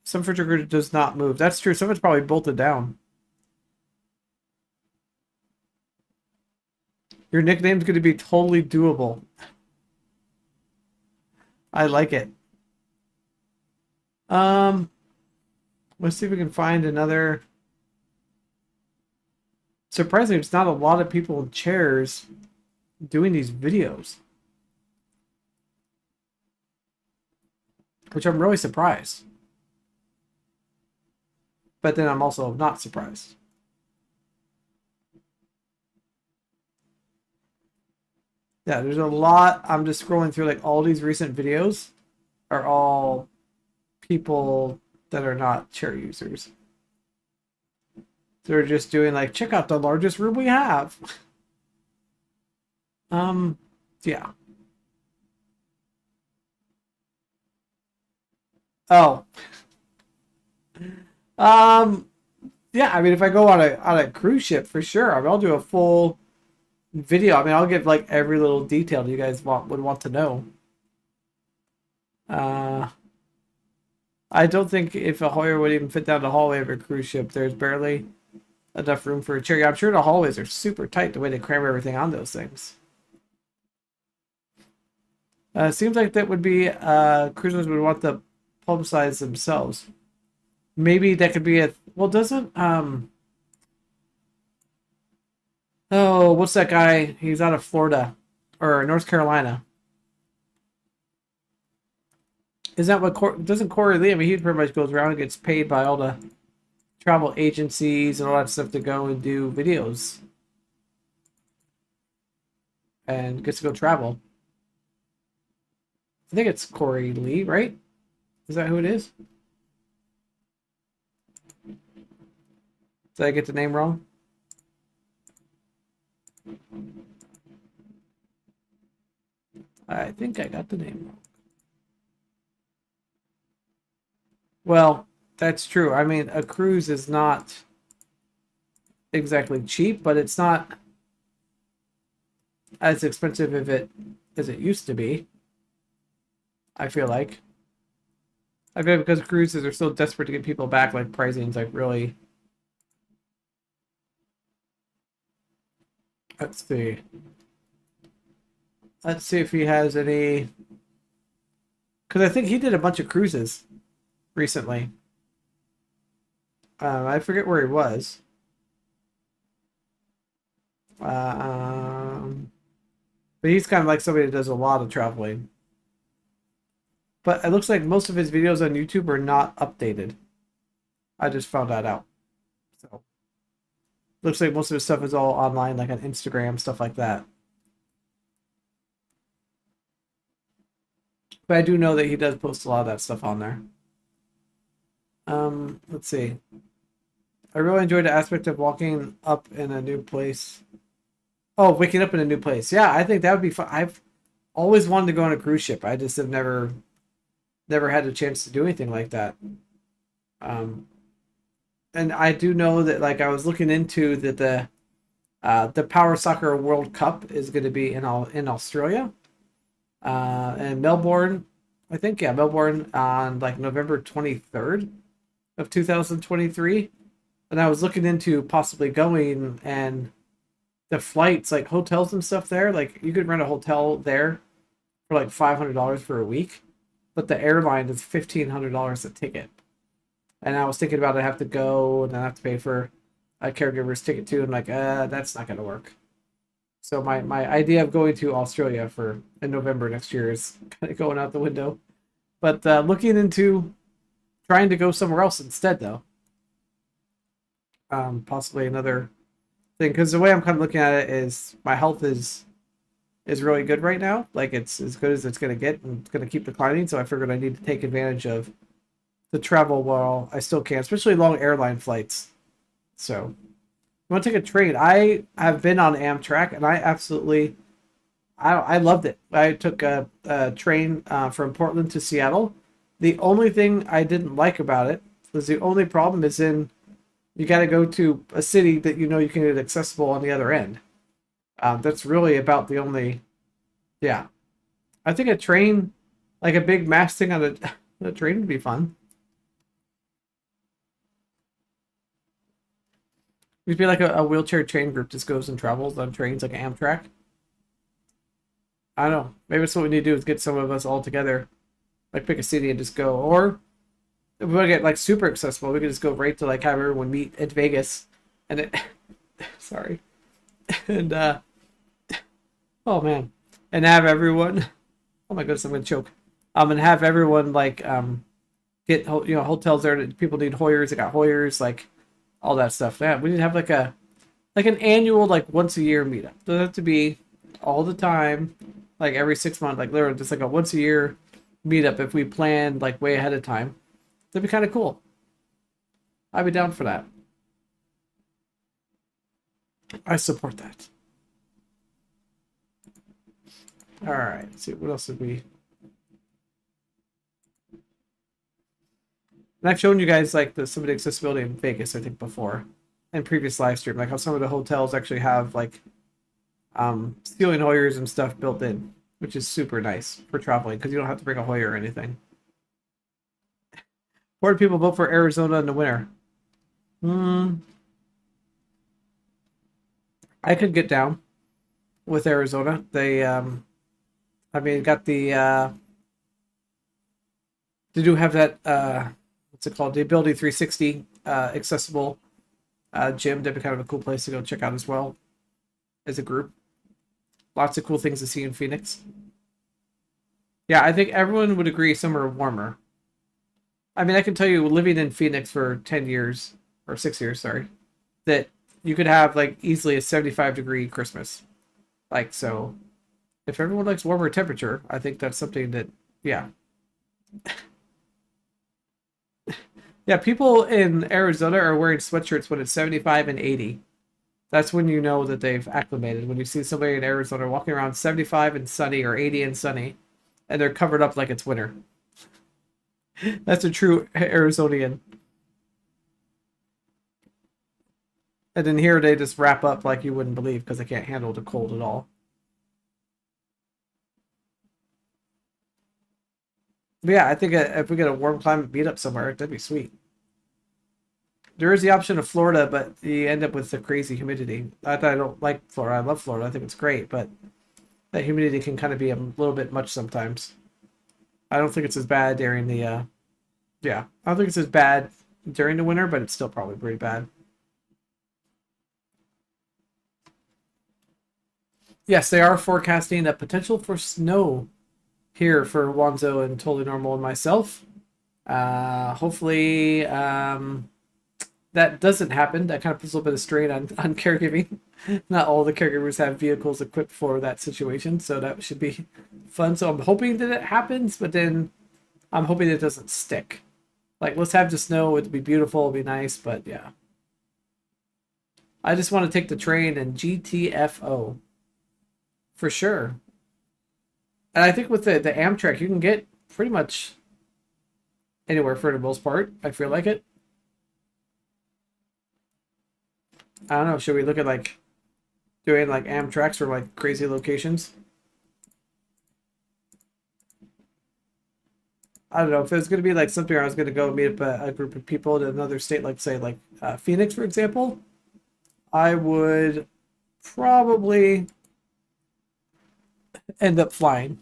Some refrigerator does not move. That's true. Someone's probably bolted down. Your nickname's going to be totally doable. I like it. Let's see if we can find another. Surprisingly, it's not a lot of people in chairs doing these videos, which I'm really surprised. But then I'm also not surprised. Yeah, there's a lot. I'm just scrolling through like all these recent videos are all people that are not chair users. They're just doing like, check out the largest room we have. Yeah. Oh. Yeah, I mean, if I go on a cruise ship, for sure, I mean, I'll do a full video. I mean, I'll give like every little detail you guys would want to know. I don't think if a Hoyer would even fit down the hallway of a cruise ship. There's barely enough room for a chair. Yeah, I'm sure the hallways are super tight the way they cram everything on those things. Seems like that would be cruisers would want to publicize themselves. Maybe that could be a well. Doesn't oh, what's that guy? He's out of Florida or North Carolina. Is that what doesn't Corey Lee? I mean, he pretty much goes around and gets paid by all the travel agencies and all that stuff to go and do videos and gets to go travel. I think it's Corey Lee, right? Is that who it is? Did I get the name wrong? I think I got the name wrong. Well, that's true. I mean, a cruise is not exactly cheap, but it's not as expensive as it used to be. I feel like. I feel because cruises are so desperate to get people back, like pricing's like really. Let's see. Let's see if he has any. Because I think he did a bunch of cruises recently. I forget where he was. But he's kind of like somebody that does a lot of traveling. But it looks like most of his videos on YouTube are not updated. I just found that out. So looks like most of his stuff is all online, like on Instagram, stuff like that. But I do know that he does post a lot of that stuff on there. let's see. I really enjoyed the aspect of walking up in a new place. Oh, waking up in a new place. Yeah, I think that would be fun. I've always wanted to go on a cruise ship. I just have never had a chance to do anything like that. Um, and I do know that, like, I was looking into that the Power Soccer World Cup is going to be in Australia, and Melbourne. I think, yeah, Melbourne on like November 23rd of 2023. And I was looking into possibly going, and the flights, like hotels and stuff there, like you could rent a hotel there for like $500 for a week, but the airline is $1,500 a ticket. And I was thinking about it, I have to go and I have to pay for a caregiver's ticket too. And like, that's not going to work. So my idea of going to Australia in November next year is kind of going out the window. But looking into trying to go somewhere else instead, though. Possibly another thing, because the way I'm kind of looking at it is my health is really good right now. Like, it's as good as it's going to get, and it's going to keep declining. So I figured I need to take advantage of the travel while I still can, especially long airline flights. So I want to take a train. I have been on Amtrak, and I loved it. I took a train from Portland to Seattle. The only thing I didn't like about it was the only problem is you got to go to a city that you can get accessible on the other end. That's really about the only. Yeah, I think a train, like a big mass thing on a train, would be fun. It'd be like a wheelchair train group just goes and travels on trains like an Amtrak. I don't know. Maybe that's what we need to do is get some of us all together, like pick a city and just go. Or if we want to get like super accessible, we could just go right to like have everyone meet at Vegas, and it. Sorry, and oh man, and have everyone. Oh my goodness, I'm gonna choke. And have everyone like get hotels there that people need Hoyers. They got Hoyers, like all that stuff. Yeah, we need to have like an annual, like once a year meetup. Doesn't have to be all the time, like every 6 months, like literally just like a once a year meetup if we plan like way ahead of time. That'd be kind of cool. I'd be down for that. I support that. All right, let's see what else did we. And I've shown you guys like some of the accessibility in Vegas, I think, before, in previous live stream, like how some of the hotels actually have like ceiling Hoyers and stuff built in, which is super nice for traveling because you don't have to bring a Hoyer or anything. Where do people vote for Arizona in the winter? I could get down with Arizona. They, got the. They do have that. What's it called? The Ability 360 accessible gym. That'd be kind of a cool place to go check out as well, as a group. Lots of cool things to see in Phoenix. Yeah, I think everyone would agree somewhere warmer. I mean, I can tell you, living in Phoenix for 10 years, or 6 years, sorry, that you could have, like, easily a 75-degree Christmas. Like, so, if everyone likes warmer temperature, I think that's something that, yeah. Yeah, people in Arizona are wearing sweatshirts when it's 75 and 80. That's when you know that they've acclimated. When you see somebody in Arizona walking around 75 and sunny or 80 and sunny, and they're covered up like it's winter. That's a true Arizonian. And then here they just wrap up like you wouldn't believe because they can't handle the cold at all. But yeah, I think if we get a warm climate meetup somewhere, that'd be sweet. There is the option of Florida, but you end up with the crazy humidity. I don't like Florida. I love Florida. I think it's great, but that humidity can kind of be a little bit much sometimes. I don't think it's as bad during the, I don't think it's as bad during the winter, but it's still probably pretty bad. Yes, they are forecasting a potential for snow here for Wanzo and Totally Normal and myself. Hopefully, that doesn't happen. That kind of puts a little bit of strain on caregiving. Not all the caregivers have vehicles equipped for that situation, so that should be fun. So I'm hoping that it happens, but then I'm hoping it doesn't stick. Like, let's have the snow. It'd be beautiful. It'd be nice, but yeah. I just want to take the train and GTFO. For sure. And I think with the Amtrak, you can get pretty much anywhere for the most part. I feel like it. I don't know. Should we look at like doing like Amtraks for like crazy locations? I don't know if it's going to be like something where I was going to go meet up a group of people in another state, like say like Phoenix, for example. I would probably end up flying,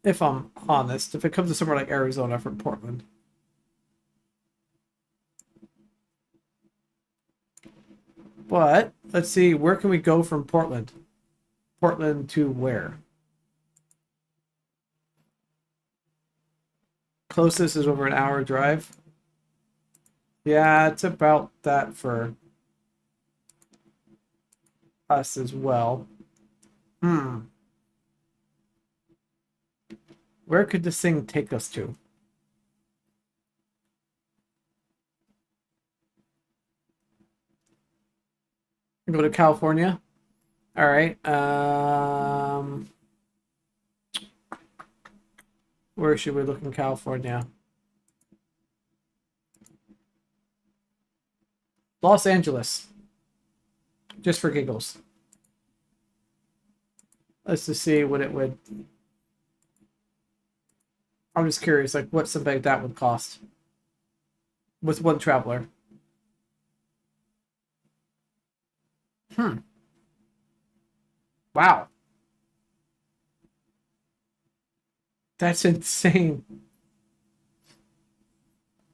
if I'm honest. If it comes to somewhere like Arizona from Portland. But let's see, where can we go from Portland? Portland to where? Closest is over an hour drive. Yeah, it's about that for us as well. Where could this thing take us to? Go to California. All right. Where should we look in California? Los Angeles. Just for giggles. Let's just see what it would... I'm just curious, like, what something like that would cost. With one traveler. Wow. That's insane.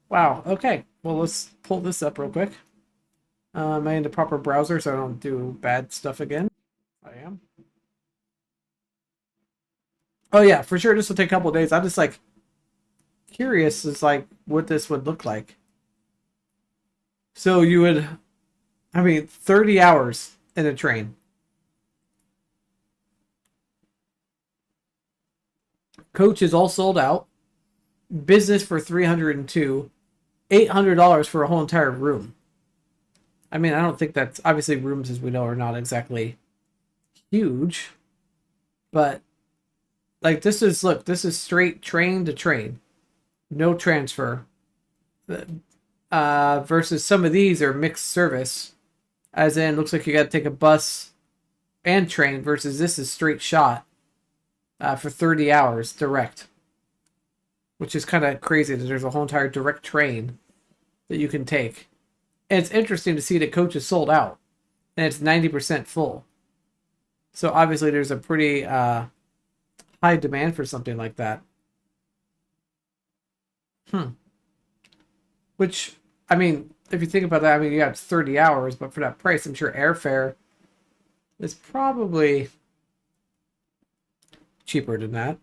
Wow, okay. Well, let's pull this up real quick. Am I in the proper browser so I don't do bad stuff again? I am. Oh yeah, for sure this will take a couple of days. I'm just like curious as like what this would look like. So you would, I mean, 30 hours in a train. Coach is all sold out. Business for $302. $800 for a whole entire room. I mean, I don't think that's... Obviously, rooms, as we know, are not exactly huge. But, like, this is... Look, this is straight train to train. No transfer. Versus some of these are mixed service. As in, looks like you got to take a bus and train. Versus this is straight shot. For 30 hours direct, which is kind of crazy that there's a whole entire direct train that you can take. And it's interesting to see that Coach is sold out and it's 90% full. So obviously there's a pretty high demand for something like that. Which, I mean, if you think about that, I mean, you got 30 hours, but for that price, I'm sure airfare is probably cheaper than that.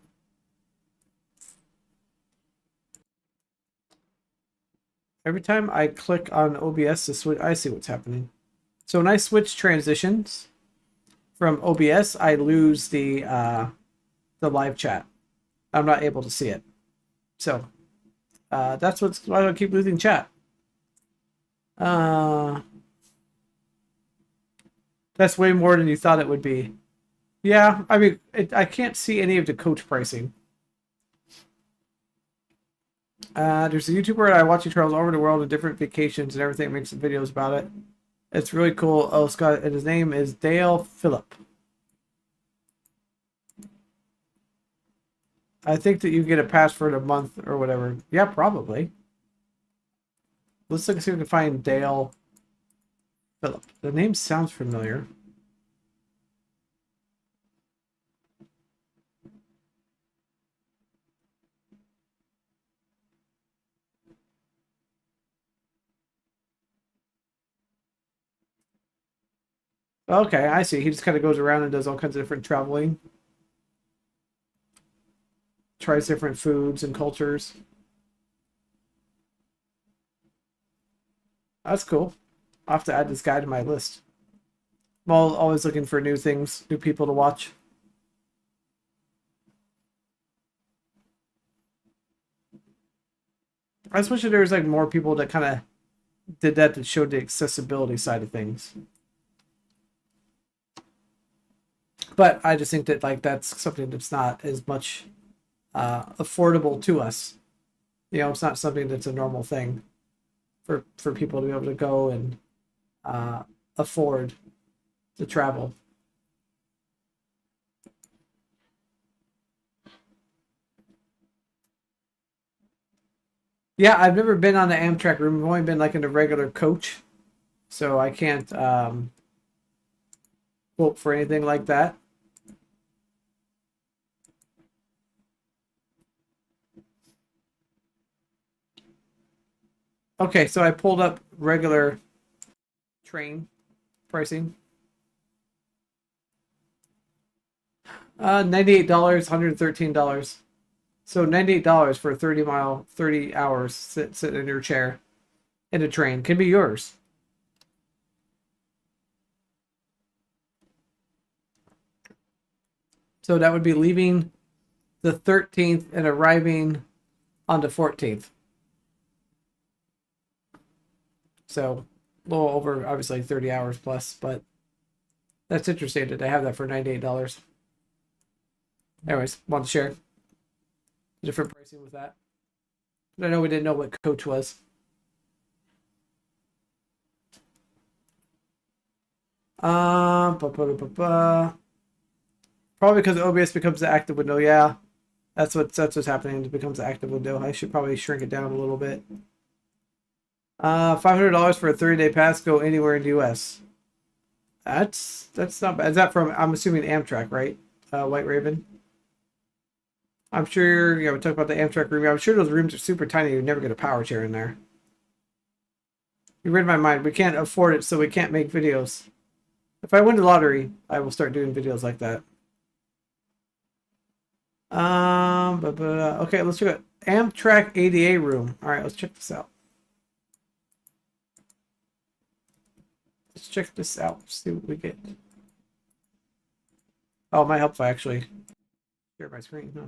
Every time I click on OBS to switch, I see what's happening. So when I switch transitions from OBS, I lose the live chat. I'm not able to see it. So that's why I keep losing chat. That's way more than you thought it would be. Yeah, I mean, I can't see any of the Coach pricing. There's a YouTuber I watch who travels all over the world on different vacations and everything, makes some videos about it. It's really cool. Oh, Scott, and his name is Dale Phillip. I think that you get a pass for a month or whatever. Yeah, probably. Let's look and see if we can find Dale Phillip. The name sounds familiar. Okay, I see. He just kind of goes around and does all kinds of different traveling. Tries different foods and cultures. That's cool. I'll have to add this guy to my list. I'm always looking for new things, new people to watch. I just wish that there was like more people that kind of did that showed the accessibility side of things. But I just think that like that's something that's not as much affordable to us. You know, it's not something that's a normal thing for people to be able to go and afford to travel. Yeah, I've never been on the Amtrak room. I've only been like in a regular coach, so I can't quote for anything like that. Okay, so I pulled up regular train pricing. $98, $113. So $98 for a 30 hours sit in your chair in a train can be yours. So that would be leaving the 13th and arriving on the 14th. So a little over, obviously 30 hours plus, but that's interesting that they have that for $98. Anyways, want to share different pricing with that. I know we didn't know what coach was. Probably because OBS becomes the active window. Yeah, that's what's happening. It becomes the active window. I should probably shrink it down a little bit. $500 for a 30-day pass. Go anywhere in the U.S. That's not bad. Is that from? I'm assuming Amtrak, right? White Raven. I'm sure. Yeah, we talked about the Amtrak room. I'm sure those rooms are super tiny. You'd never get a power chair in there. You read my mind. We can't afford it, so we can't make videos. If I win the lottery, I will start doing videos like that. Okay, let's check out Amtrak ADA room. All right, let's check this out. Let's check this out. See what we get. Oh, it might help if I actually share my screen. Huh?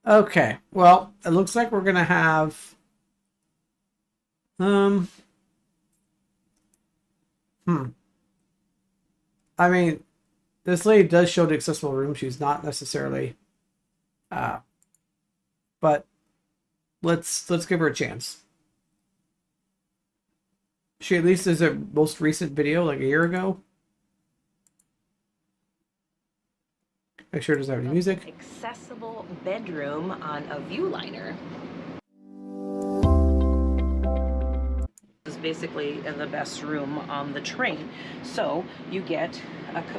Okay, well, it looks like we're gonna have I mean, this lady does show the accessible room. She's not necessarily but let's give her a chance. She at least is her most recent video like a year ago. Make sure it doesn't have any music. Accessible bedroom on a Viewliner. This is basically the best room on the train. So you get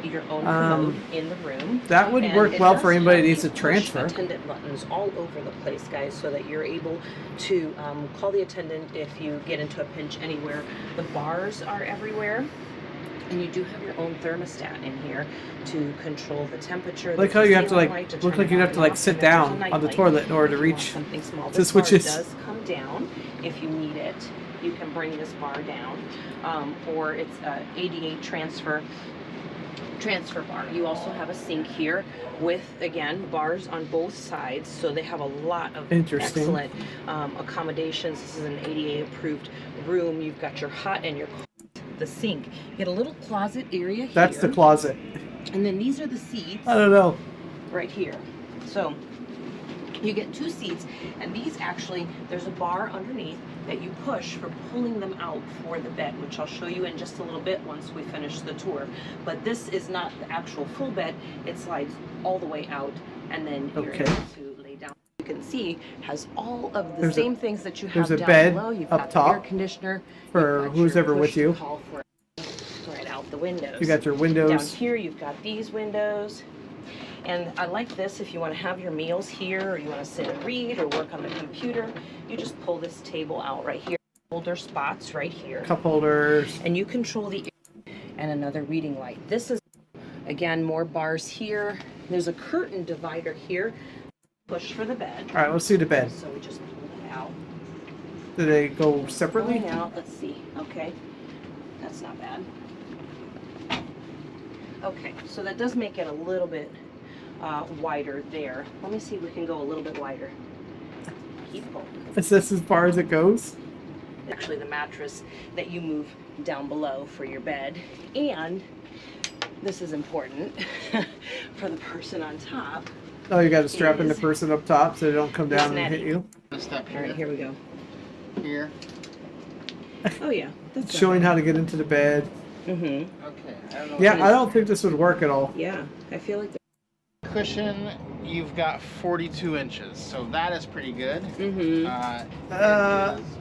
your own commode in the room. That would work well for anybody that needs to transfer. Attendant buttons all over the place, guys, so that you're able to call the attendant if you get into a pinch anywhere. The bars are everywhere. And you do have your own thermostat in here to control the temperature. Like how you have to like look like you have to like sit down on the toilet in order to reach the switches. This bar does come down if you need it. You can bring this bar down, or it's ADA transfer bar. You also have a sink here with, again, bars on both sides, so they have a lot of excellent accommodations. This is an ADA approved room. You've got your hot and your cold. The sink. You get a little closet area here. That's the closet. And then these are the seats. I don't know. Right here. So you get two seats, and these actually, there's a bar underneath that you push for pulling them out for the bed, which I'll show you in just a little bit once we finish the tour. But this is not the actual full bed. It slides all the way out, and then you're able to lay down. You can see has all of the same things that you have down below. You've got the air conditioner for who's ever with you. Right out the windows. You got your windows. Down here you've got these windows. And I like this if you want to have your meals here, or you want to sit and read or work on the computer. You just pull this table out right here. Holder spots right here. Cup holders. And you control the and another reading light. This is, again, more bars here. There's a curtain divider here. Push for the bed. All right, let's see the bed. So we just pull it out. Do they go separately? Out. Let's see. Okay, that's not bad. Okay, so that does make it a little bit wider there. Let me see if we can go a little bit wider. Keep pulling. Is this as far as it goes? Actually the mattress that you move down below for your bed, and this is important for the person on top. Oh, you got to strap in the person up top so they don't come down and hit you. Step All right, here we go. here. Oh yeah, that's Showing how to get into the bed. Mm-hmm. Okay. I don't know. Yeah, I don't think this would work at all. Yeah, I feel like. Cushion, you've got 42 inches, so that is pretty good. Mm-hmm.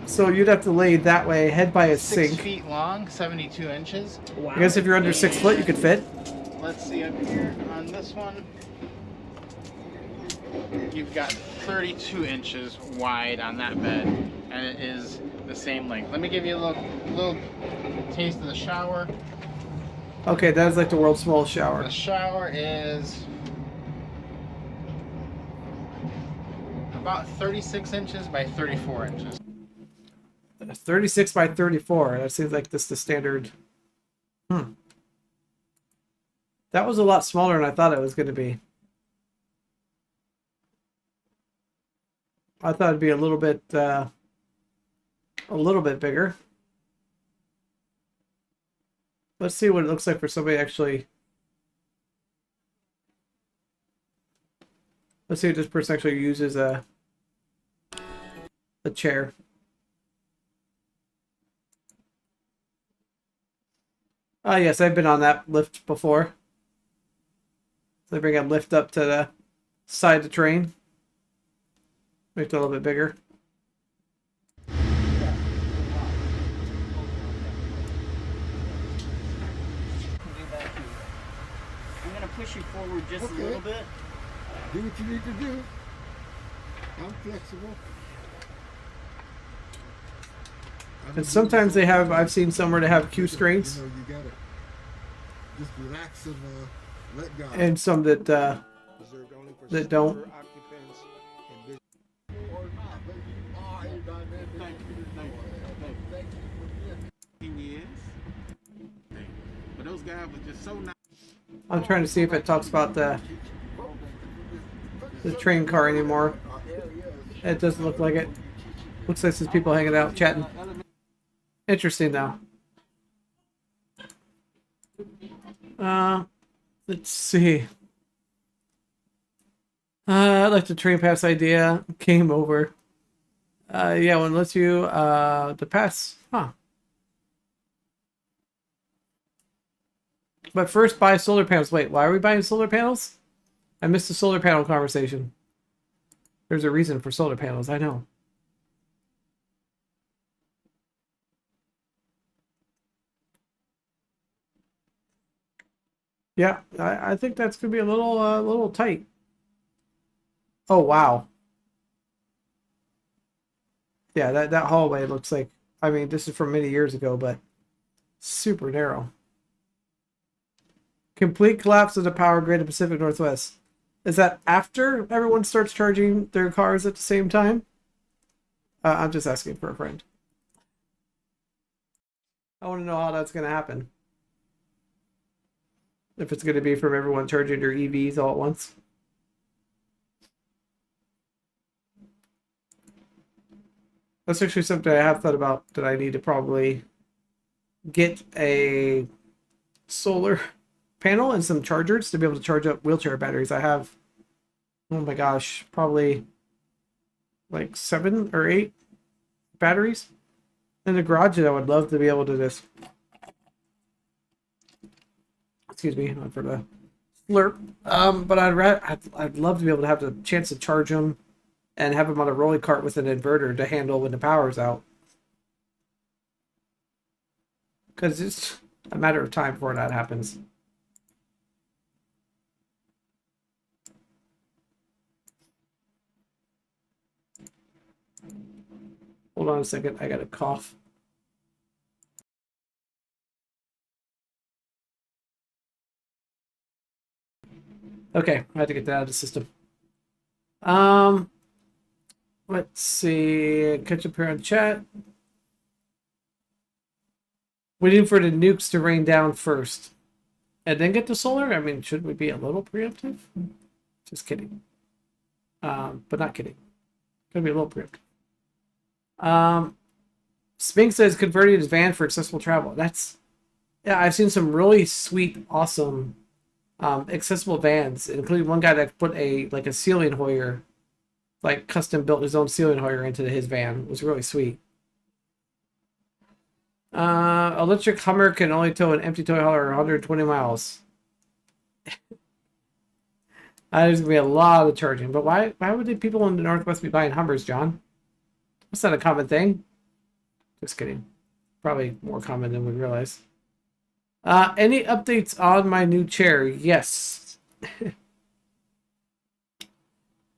So you'd have to lay that way, head by a 6 sink. feet long, 72 inches. Wow. I guess if you're under 6 foot, you could fit. Let's see up here on this one. You've got 32 inches wide on that bed, and it is the same length. Let me give you a little taste of the shower. Okay, that is like the world's smallest The shower. shower is about 36 inches by 34 inches. 36 by 34. That seems like this the standard. That was a lot smaller than I thought it was going to be. I thought it'd be a little bit bigger. Let's see what it looks like for somebody actually. Let's see if this person actually uses a chair. Oh yes, I've been on that lift before. They bring a lift up to the side of the train. Make it a little bit bigger. I'm gonna push you forward just a little bit. Do what you need to do. I'm flexible. And sometimes they have, I've seen somewhere to have Q strings. You know, you gotta just relax and let go. And some that don't. But those guys were just so nice. I'm trying to see if it talks about the train car anymore. It doesn't look like it. Looks like there's people hanging out chatting. Interesting though. Let's see. I like the train pass idea. Game over. Yeah, one lets you the pass. Huh. But first buy solar panels. Wait, why are we buying solar panels? I missed the solar panel conversation. There's a reason for solar panels, I know. Yeah, I think that's gonna be a little tight. Oh wow. Yeah, that hallway looks like, I mean, this is from many years ago, but super narrow. Complete collapse of the power grid of Pacific Northwest. Is that after everyone starts charging their cars at the same time? I'm just asking for a friend. I want to know how that's going to happen. If it's going to be from everyone charging their EVs all at once. That's actually something I have thought about, that I need to probably get a solar panel and some chargers to be able to charge up wheelchair batteries. I have, oh my gosh, probably like 7 or 8 batteries in the garage that I would love to be able to just, excuse me for the slurp, but I'd love to be able to have the chance to charge them and have them on a rolling cart with an inverter to handle when the power's out, because it's a matter of time before that happens. Hold on a second, I got a cough. Okay, I had to get that out of the system. Let's see. Catch up here on chat. Waiting for the nukes to rain down first, and then get the solar. I mean, should we be a little preemptive? Just kidding. But not kidding. Gonna be a little pricked. Sphinx says converting his van for accessible travel. That's, yeah, I've seen some really sweet, awesome accessible vans, including one guy that put a ceiling hoyer, like custom built his own ceiling hoyer into his van. It was really sweet. Electric Hummer can only tow an empty toy hauler 120 miles. There's gonna be a lot of charging, but why would the people in the Northwest be buying Hummers, John? That's not a common thing. Just kidding. Probably more common than we realize. Any updates on my new chair? Yes.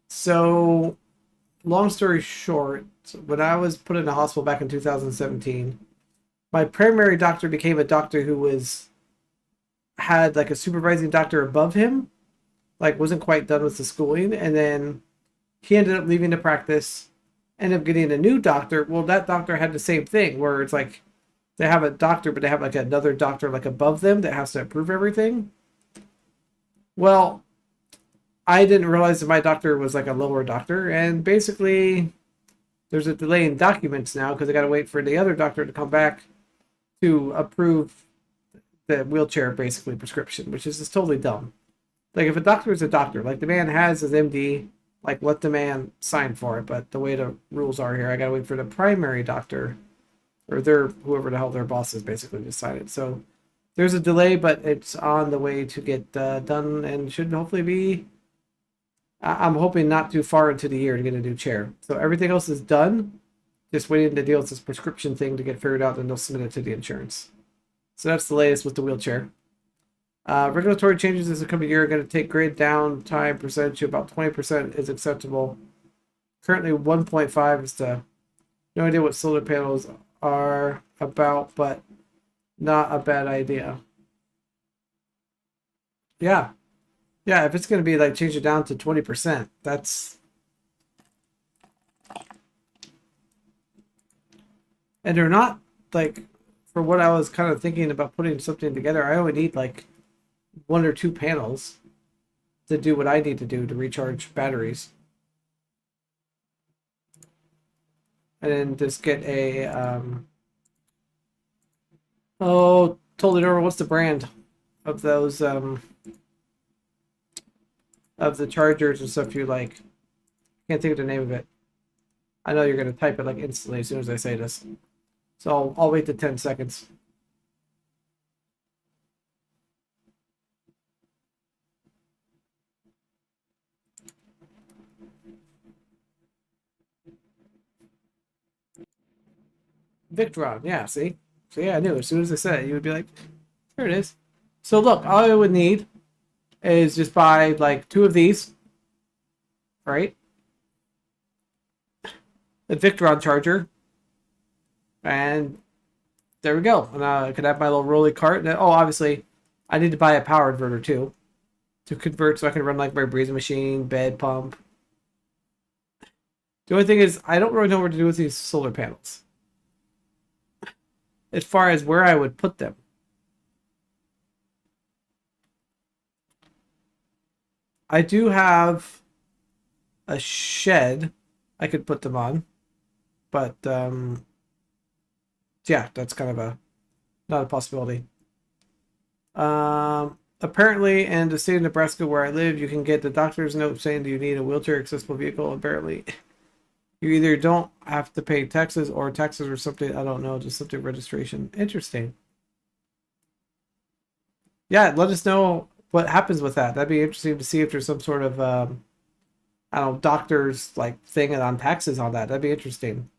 So, long story short, when I was put in the hospital back in 2017, my primary doctor became a doctor who had like a supervising doctor above him, like wasn't quite done with the schooling, and then he ended up leaving the practice, ended up getting a new doctor. Well, that doctor had the same thing where it's like they have a doctor, but they have like another doctor like above them that has to approve everything. Well, I didn't realize that my doctor was like a lower doctor, and basically there's a delay in documents now because I got to wait for the other doctor to come back to approve the wheelchair basically prescription, which is just totally dumb. Like if a doctor is a doctor, like the man has his MD, like let the man sign for it. But the way the rules are here, I gotta wait for the primary doctor or whoever the hell their boss is basically to sign it. So there's a delay, but it's on the way to get done and should hopefully be. I'm hoping not too far into the year to get a new chair. So everything else is done. Just waiting to deal with this prescription thing to get figured out, and they'll submit it to the insurance. So that's the latest with the wheelchair. Regulatory changes this coming year are going to take grade down time percentage to about 20% is acceptable. Currently 1.5 is no idea what solar panels are about, but not a bad idea. Yeah. Yeah, if it's going to be like change it down to 20%, that's... And they're not like, for what I was kind of thinking about putting something together, I only need like 1 or 2 panels to do what I need to do to recharge batteries. And then just get a, oh, totally don't know what's the brand of those, of the chargers and stuff you like. Can't think of the name of it. I know you're going to type it like instantly as soon as I say this. So I'll wait the 10 seconds. Victron, yeah, see? So yeah, I knew as soon as I said it, you would be like, there it is. So look, all I would need is just buy like 2 of these, right? The Victron charger. And there we go. And I could have my little rolly cart. And, oh, obviously, I need to buy a power inverter too to convert so I can run like my breathing machine, bed pump. The only thing is, I don't really know what to do with these solar panels. As far as where I would put them. I do have a shed I could put them on. But, yeah, that's kind of not a possibility. Apparently in the state of Nebraska where I live, you can get the doctor's note saying that you need a wheelchair accessible vehicle. Apparently you either don't have to pay taxes or something. I don't know, just something registration. Interesting. Yeah, let us know what happens with that. That'd be interesting to see if there's some sort of, I don't know, doctor's like thing on taxes on that. That'd be interesting.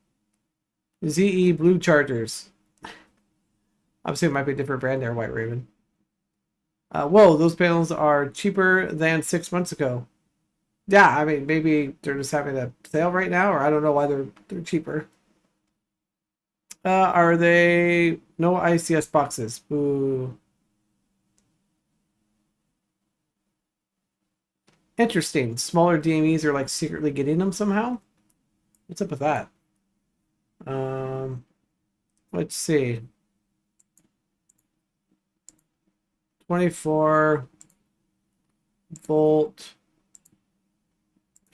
ZE Blue Chargers. I'm assuming it might be a different brand there, White Raven. Whoa, those panels are cheaper than 6 months ago. Yeah, I mean, maybe they're just having a sale right now, or I don't know why they're cheaper. Are they no ICS boxes? Ooh. Interesting. Smaller DMEs are like secretly getting them somehow. What's up with that? Let's see. 24 volt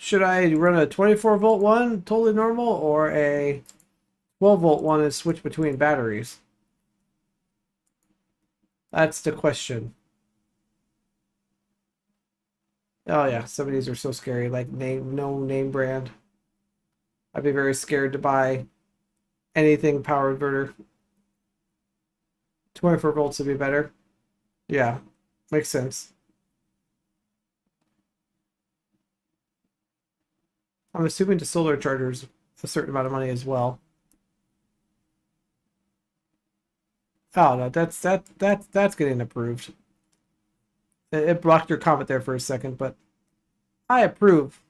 Should I run a 24 volt one, totally normal, or a 12 volt one and switch between batteries? That's the question. Oh yeah, some of these are so scary, like no name brand. I'd be very scared to buy anything power inverter. 24 volts would be better. Yeah, makes sense. I'm assuming the solar charger's a certain amount of money as well. Oh no, that's getting approved. It blocked your comment there for a second, but I approve.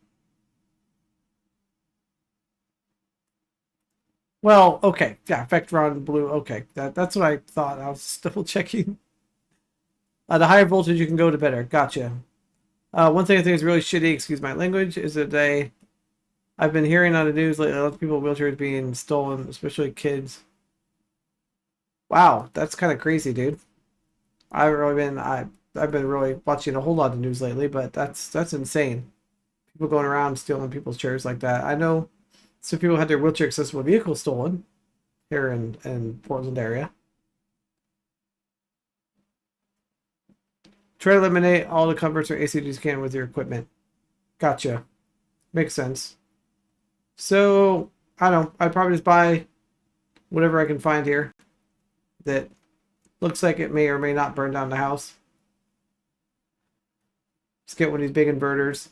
Well, okay, yeah, Vectron blue. Okay, that's what I thought. I was double checking. The higher voltage you can go to better. Gotcha. One thing I think is really shitty, excuse my language, is that I've been hearing on the news lately, a lot of people wheelchairs being stolen, especially kids. Wow, that's kind of crazy, dude. I've been really watching a whole lot of news lately, but that's insane. People going around stealing people's chairs like that. I know some people had their wheelchair accessible vehicles stolen here in Portland area. Try to eliminate all the converts or ACDs you can with your equipment. Gotcha. Makes sense. So, I don't know. I'd probably just buy whatever I can find here that looks like it may or may not burn down the house. Just get one of these big inverters.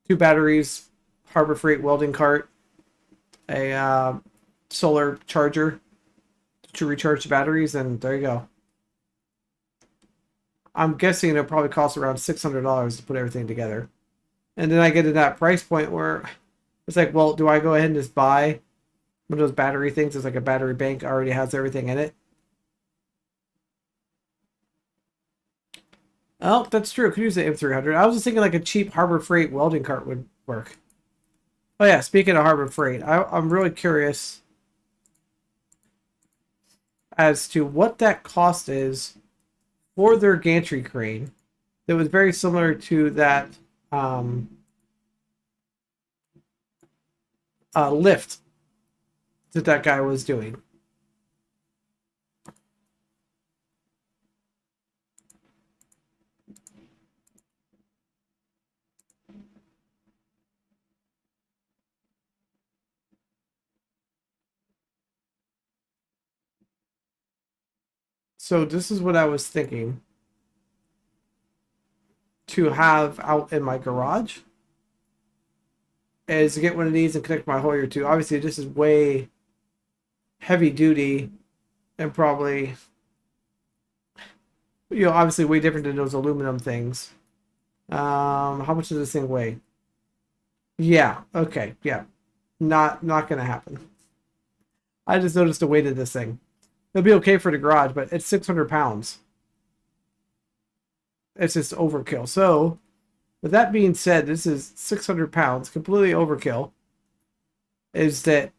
2 batteries, Harbor Freight welding cart, a solar charger to recharge the batteries, and there you go. I'm guessing it'll probably cost around $600 to put everything together. And then I get to that price point where it's like, well, do I go ahead and just buy one of those battery things? It's like a battery bank, already has everything in it. Oh, that's true. Could use the M300. I was just thinking like a cheap Harbor Freight welding cart would work. Oh yeah, speaking of Harbor Freight, I'm really curious as to what that cost is for their gantry crane that was very similar to that lift that guy was doing. So this is what I was thinking to have out in my garage is to get one of these and connect my Hoyer to. Obviously, this is way heavy duty and probably, obviously way different than those aluminum things. How much does this thing weigh? Yeah, okay, yeah. Not gonna happen. I just noticed the weight of this thing. It'll be okay for the garage, but it's 600 pounds. It's just overkill. So, with that being said, this is 600 pounds, completely overkill. Is that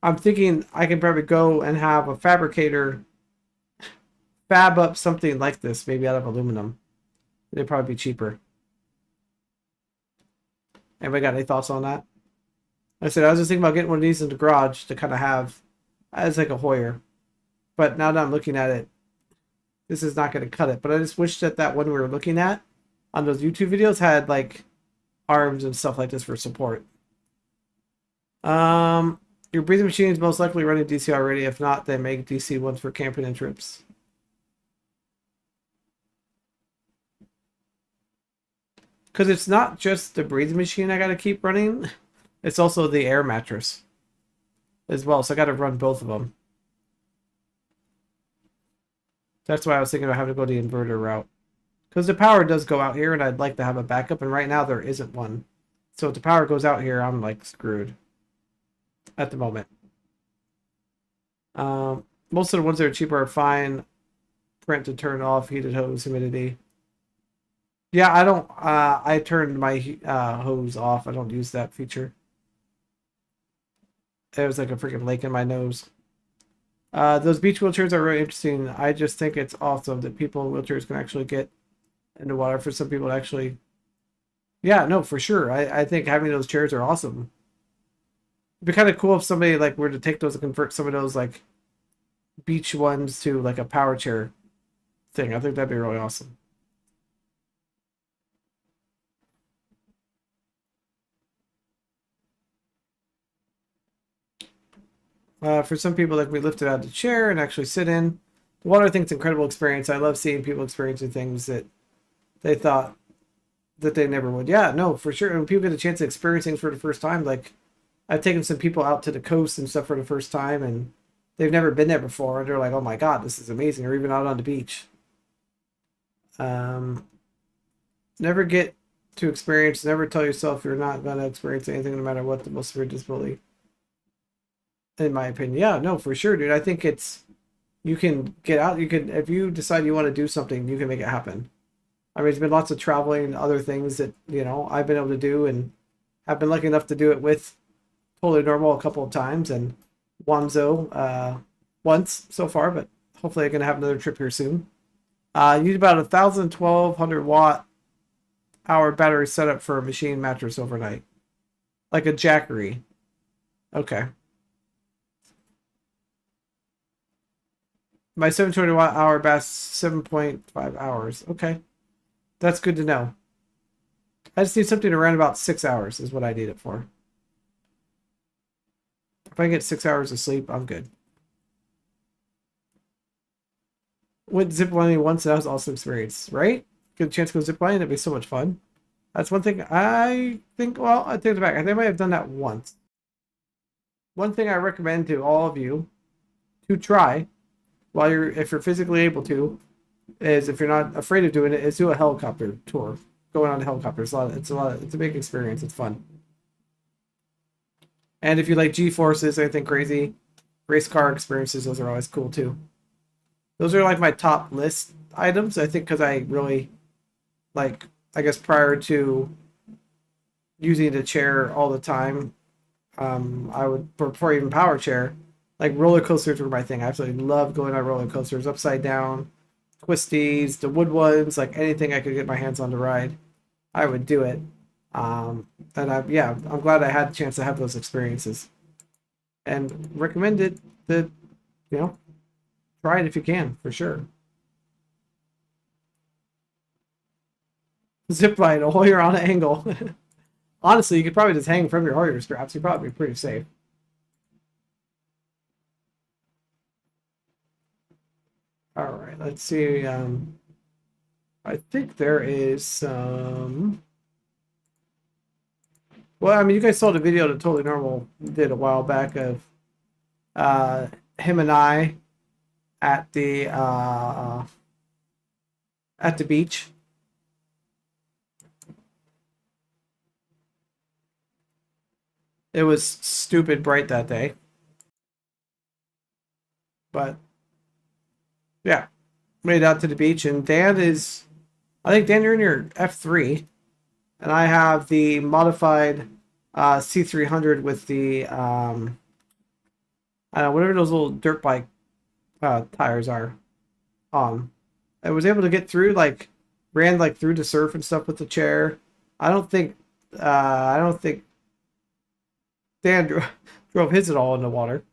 I'm thinking I can probably go and have a fabricator fab up something like this, maybe out of aluminum. It'd probably be cheaper. Anybody got any thoughts on that? Like I said, I was just thinking about getting one of these in the garage to kind of have as like a Hoyer. But now that I'm looking at it, this is not going to cut it. But I just wish that one we were looking at on those YouTube videos had like arms and stuff like this for support. Your breathing machine is most likely running DC already. If not, then make DC ones for camping and trips. Because it's not just the breathing machine I got to keep running. It's also the air mattress as well. So I got to run both of them. That's why I was thinking about having to go the inverter route. Because the power does go out here, and I'd like to have a backup, and right now there isn't one. So if the power goes out here, I'm like screwed at the moment. Most of the ones that are cheaper are fine. Print to turn off, heated hose, humidity. Yeah, I don't. I turned my hose off. I don't use that feature. There was like a freaking lake in my nose. Those beach wheelchairs are really interesting. I just think it's awesome that people in wheelchairs can actually get in the water. For some people to actually Yeah, no, for sure. I think having those chairs are awesome. It'd be kind of cool if somebody like were to take those and convert some of those like beach ones to like a power chair thing. I think that'd be really awesome. For some people, like we lifted out the chair and actually sit in. The water, I think, it's an incredible experience. I love seeing people experiencing things that they thought that they never would. Yeah, no, for sure. When people get a chance to experience things for the first time, like I've taken some people out to the coast and stuff for the first time, and they've never been there before, and they're like, "Oh my God, this is amazing!" Or even out on the beach. Um, Never get to experience. Never tell yourself you're not gonna experience anything, no matter what the most severe disability. In my opinion, yeah, no, for sure, dude. I think it's you can get out. You can if you decide you want to do something, you can make it happen. I mean, there's been lots of traveling and other things that I've been able to do, and I've been lucky enough to do it with Totally Normal a couple of times and Wanzo once so far, but hopefully I'm gonna have another trip here soon. Use about 1,200 watt-hour battery setup for a machine mattress overnight, like a Jackery. Okay. My 720 watt-hour bath 7.5 hours. Okay, that's good to know. I just need something around about 6 hours is what I need it for. If I get 6 hours of sleep, I'm good. Went ziplining once, and that was awesome experience, right? Get a chance to go ziplining, that'd be so much fun. That's one thing I think, well, I take it back. I think I might have done that once. One thing I recommend to all of you to try, if you're physically able to, is if you're not afraid of doing it, is do a helicopter tour. Going on a helicopter. It's a big experience. It's fun. And if you like G-forces, anything crazy, race car experiences, those are always cool too. Those are like my top list items, I think, because I really like, I guess prior to using the chair all the time, I would, before even power chair, like roller coasters were my thing. I absolutely love going on roller coasters, upside down, twisties, the wood ones, like anything I could get my hands on to ride, I would do it. And I'm glad I had the chance to have those experiences, and recommend it that try it if you can, for sure. Zip line while you're on an angle. Honestly, you could probably just hang from your Hoyer straps. You'd probably be pretty safe. All right, let's see. I think there is some. Well, I mean, you guys saw the video that Totally Normal did a while back of him and I at the beach. It was stupid bright that day, but yeah, made it out to the beach. And I think Dan, you're in your F3, and I have the modified C300 with the I don't know, whatever those little dirt bike tires are. I was able to get through, ran through the surf and stuff with the chair. I don't think Dan drove his at all in the water.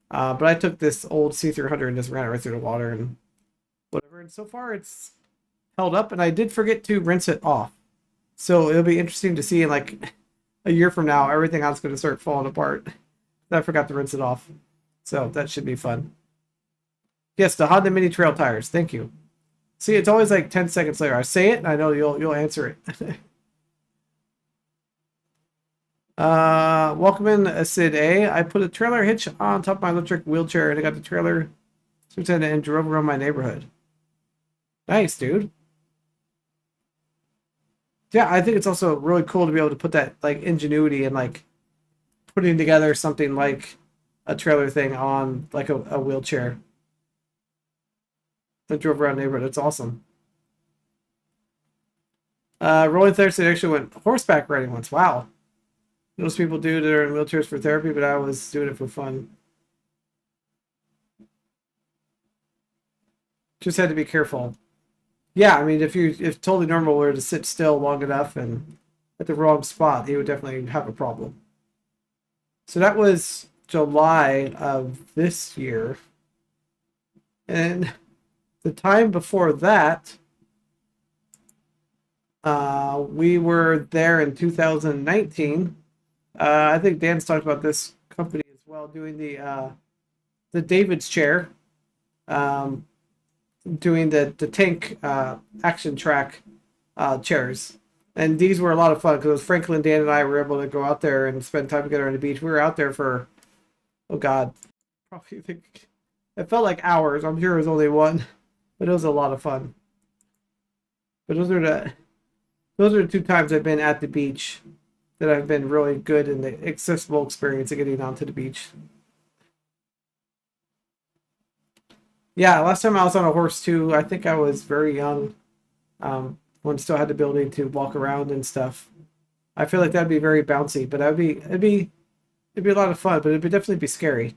But I took this old C300 and just ran it right through the water and whatever. And so far it's held up, and I did forget to rinse it off. So it'll be interesting to see in a year from now, everything else is going to start falling apart. I forgot to rinse it off. So that should be fun. Yes, the Honda Mini Trail tires. Thank you. See, it's always 10 seconds later. I say it, and I know you'll answer it. Welcome in, Sid A. I put a trailer hitch on top of my electric wheelchair, and I got the trailer and drove around my neighborhood. Nice, dude. Yeah, I think it's also really cool to be able to put that ingenuity and putting together something like a trailer thing on a wheelchair that drove around the neighborhood. It's awesome. Rolling Thursday actually went horseback riding once. Wow. Most people do that are in wheelchairs for therapy, but I was doing it for fun. Just had to be careful. Yeah, I mean, if Totally Normal were to sit still long enough and at the wrong spot, he would definitely have a problem. So that was July of this year. And the time before that, we were there in 2019. I think Dan's talked about this company as well, doing the David's chair, doing the tank action track chairs. And these were a lot of fun because Franklin, Dan, and I were able to go out there and spend time together on the beach. We were out there for, oh God, probably think it felt like hours. I'm sure it was only one, but it was a lot of fun. But those are the two times I've been at the beach that I've been really good in the accessible experience of getting onto the beach. Yeah, last time I was on a horse too, I think I was very young. When still had the ability to walk around and stuff. I feel like that'd be very bouncy, but it'd be a lot of fun, but it'd definitely be scary.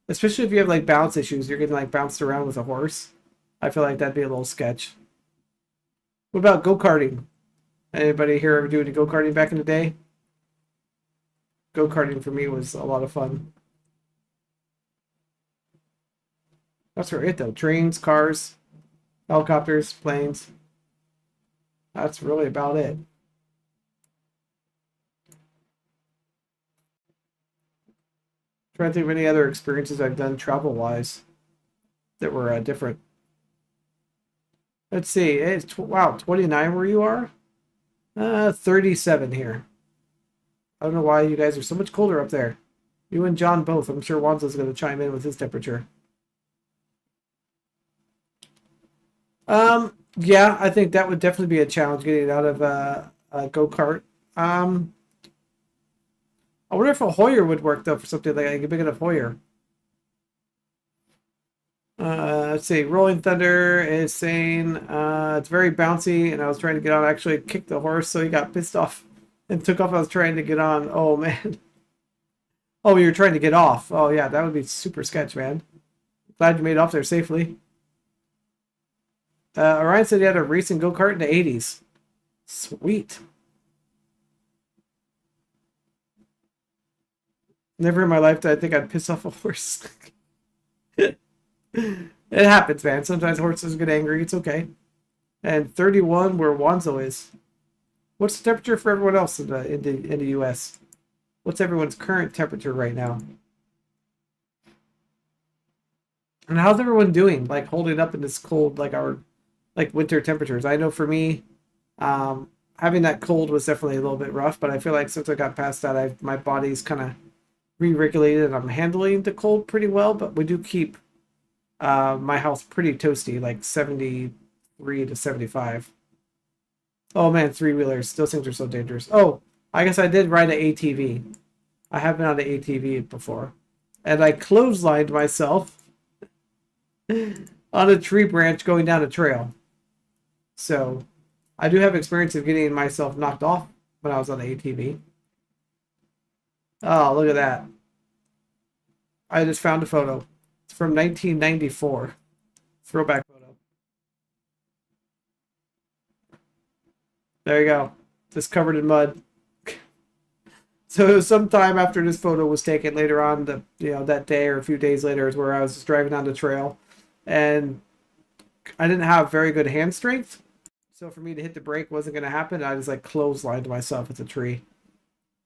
Especially if you have like balance issues, you're getting like bounced around with a horse. I feel like that'd be a little sketch. What about go-karting? Anybody here ever do any go-karting back in the day? Go-karting for me was a lot of fun. That's really it though. Trains, cars, helicopters, planes. That's really about it. Trying to think of any other experiences I've done travel-wise that were different. Let's see. It's wow, 29 where you are? 37 here. I don't know why you guys are so much colder up there. You and John both. I'm sure Wanzo's going to chime in with his temperature. Yeah, I think that would definitely be a challenge getting out of a go-kart. I wonder if a Hoyer would work though for something like a big enough Hoyer. Let's see. Rolling Thunder is saying it's very bouncy, and I was trying to get on. I actually kicked the horse, so he got pissed off and took off. I was trying to get on. Oh man. Oh, you were trying to get off. Oh yeah, that would be super sketch, man. Glad you made it off there safely. Orion said he had a racing go-kart in the 80s. Sweet. Never in my life did I think I'd piss off a horse. It happens, man. Sometimes horses get angry. It's okay. And 31 where Wanzo is. What's the temperature for everyone else in the U.S.? What's everyone's current temperature right now? And how's everyone doing? Like holding up in this cold, like our winter temperatures. I know for me, having that cold was definitely a little bit rough, but I feel like since I got past that, my body's kind of re-regulated and I'm handling the cold pretty well, but we do keep my house pretty toasty, like 73 to 75. Oh man, three-wheelers. Those things are so dangerous. Oh, I guess I did ride an ATV. I have been on an ATV before. And I clotheslined myself on a tree branch going down a trail. So, I do have experience of getting myself knocked off when I was on the ATV. Oh, look at that. I just found a photo. It's from 1994. Throwback photo. There you go. Just covered in mud. So it was sometime after this photo was taken later on, that day or a few days later is where I was just driving down the trail. And I didn't have very good hand strength. So for me to hit the brake wasn't going to happen. I just like clotheslined myself with a tree.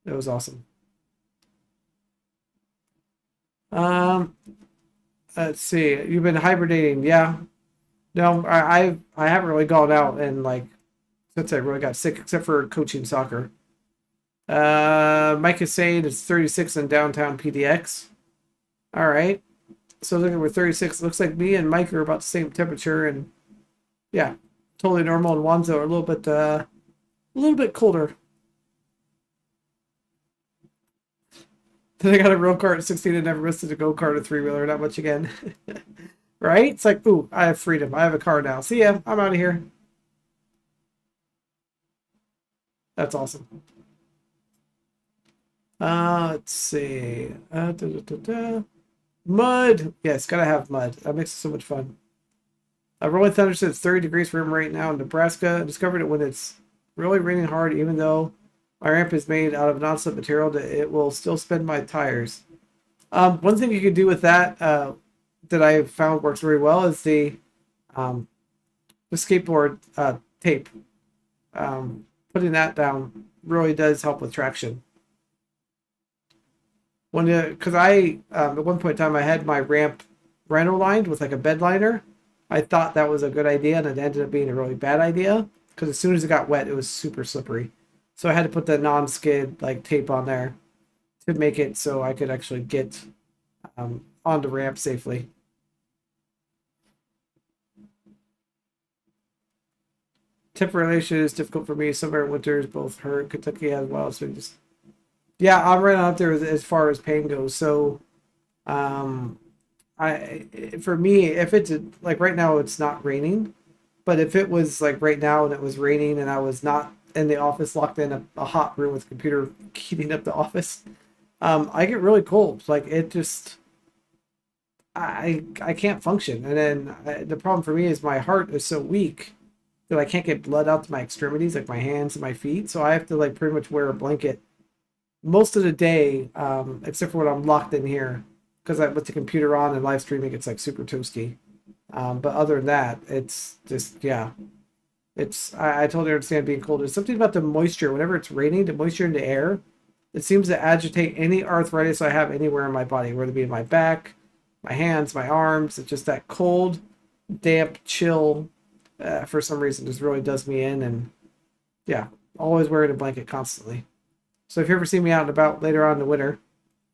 It was awesome. Let's see. You've been hibernating. Yeah. No, I haven't really gone out and since I really got sick, except for coaching soccer. Mike is saying it's 36 in downtown PDX. All right. So looking at 36, looks like me and Mike are about the same temperature, and yeah, totally normal. And Wanzo are a little bit colder. Then I got a real kart at 16 and never missed a go-kart or three-wheeler, not much again. Right? It's like, ooh, I have freedom. I have a car now. See ya. I'm out of here. That's awesome. Let's see. Mud. Yes, gotta have mud. That makes it so much fun. Rolling Thunder says it's 30 degrees for him right now in Nebraska. I discovered it when it's really raining hard, even though My ramp is made out of non-slip material that it will still spin my tires. One thing you could do with that that I found works very well is the skateboard tape. Putting that down really does help with traction. Because I at one point in time I had my ramp rhino lined with like a bed liner. I thought that was a good idea, and it ended up being a really bad idea because as soon as it got wet, it was super slippery. So I had to put the non-skid like tape on there to make it so I could actually get on the ramp safely. Temperation is difficult for me. Summer and winters both hurt. Kentucky as well. So just I'm right up there as far as pain goes. So for me, if it's like right now it's not raining, but if it was like right now and it was raining and I was not in the office locked in a hot room with a computer heating up the office, I get really cold. Like it just I can't function. And then the problem for me is my heart is so weak that I can't get blood out to my extremities, like my hands and my feet. So I have to like pretty much wear a blanket most of the day, except for when I'm locked in here, because with the computer on and live streaming, it's like super toasty. But other than that, it's just I totally understand being cold. There's something about the moisture. Whenever it's raining, the moisture in the air, it seems to agitate any arthritis I have anywhere in my body, whether it be in my back, my hands, my arms. It's just that cold, damp, chill. For some reason, just really does me in, and always wearing a blanket constantly. So if you ever see me out and about later on in the winter,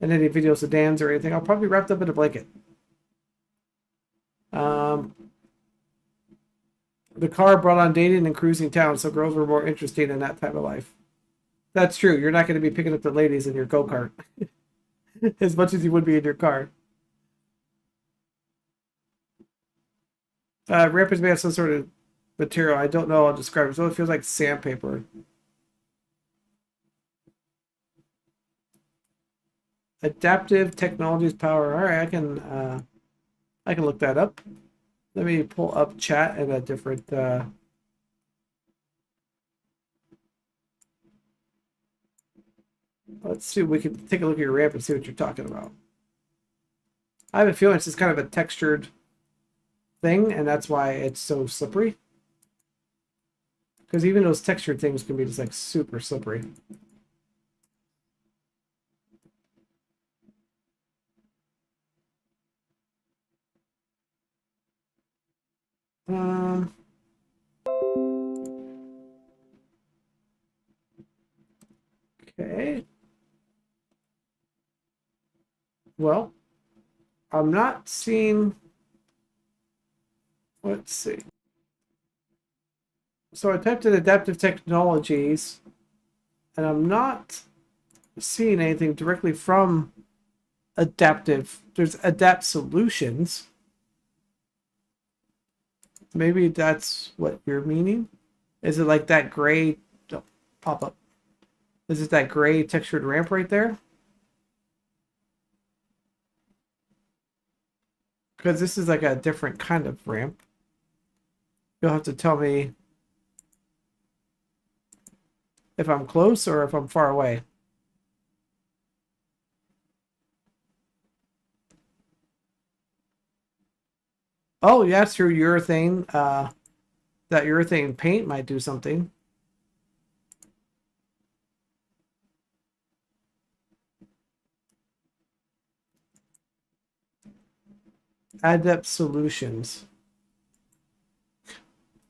and any videos of Dan's or anything, I'll probably be wrapped up in a blanket. The car brought on dating and cruising town, so girls were more interesting in that time of life. That's true. You're not going to be picking up the ladies in your go-kart as much as you would be in your car. Ramp is made of some sort of material. I don't know. I'll describe it. So it feels like sandpaper. Adaptive technologies power. All right, I can look that up. Let me pull up chat in a different. Let's see. We can take a look at your ramp and see what you're talking about. I have a feeling it's just kind of a textured thing, and that's why it's so slippery. Because even those textured things can be just like super slippery. Okay. Well, I'm not seeing. Let's see. So I typed in adaptive technologies, and I'm not seeing anything directly from adaptive. There's adapt solutions. Maybe that's what you're meaning. Is it like that gray pop up? Is it that gray textured ramp right there? Because this is like a different kind of ramp. You'll have to tell me if I'm close or if I'm far away. Oh, yeah, through urethane. That urethane paint might do something. Adept Solutions.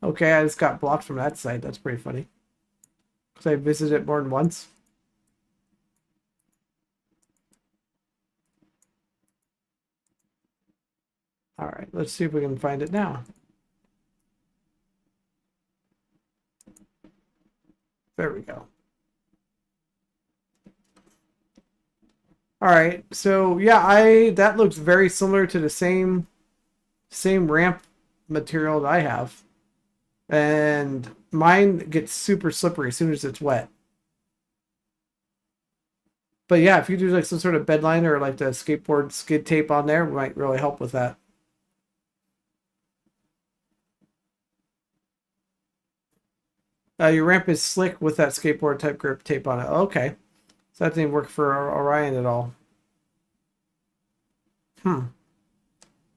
Okay, I just got blocked from that site. That's pretty funny. Because I visited it more than once. All right, let's see if we can find it now. There we go. All right, so yeah, that looks very similar to the same ramp material that I have, and mine gets super slippery as soon as it's wet. But yeah, if you do like some sort of bed liner or like the skateboard skid tape on there, might really help with that. Your ramp is slick with that skateboard type grip tape on it. Okay. So that didn't work for Orion at all.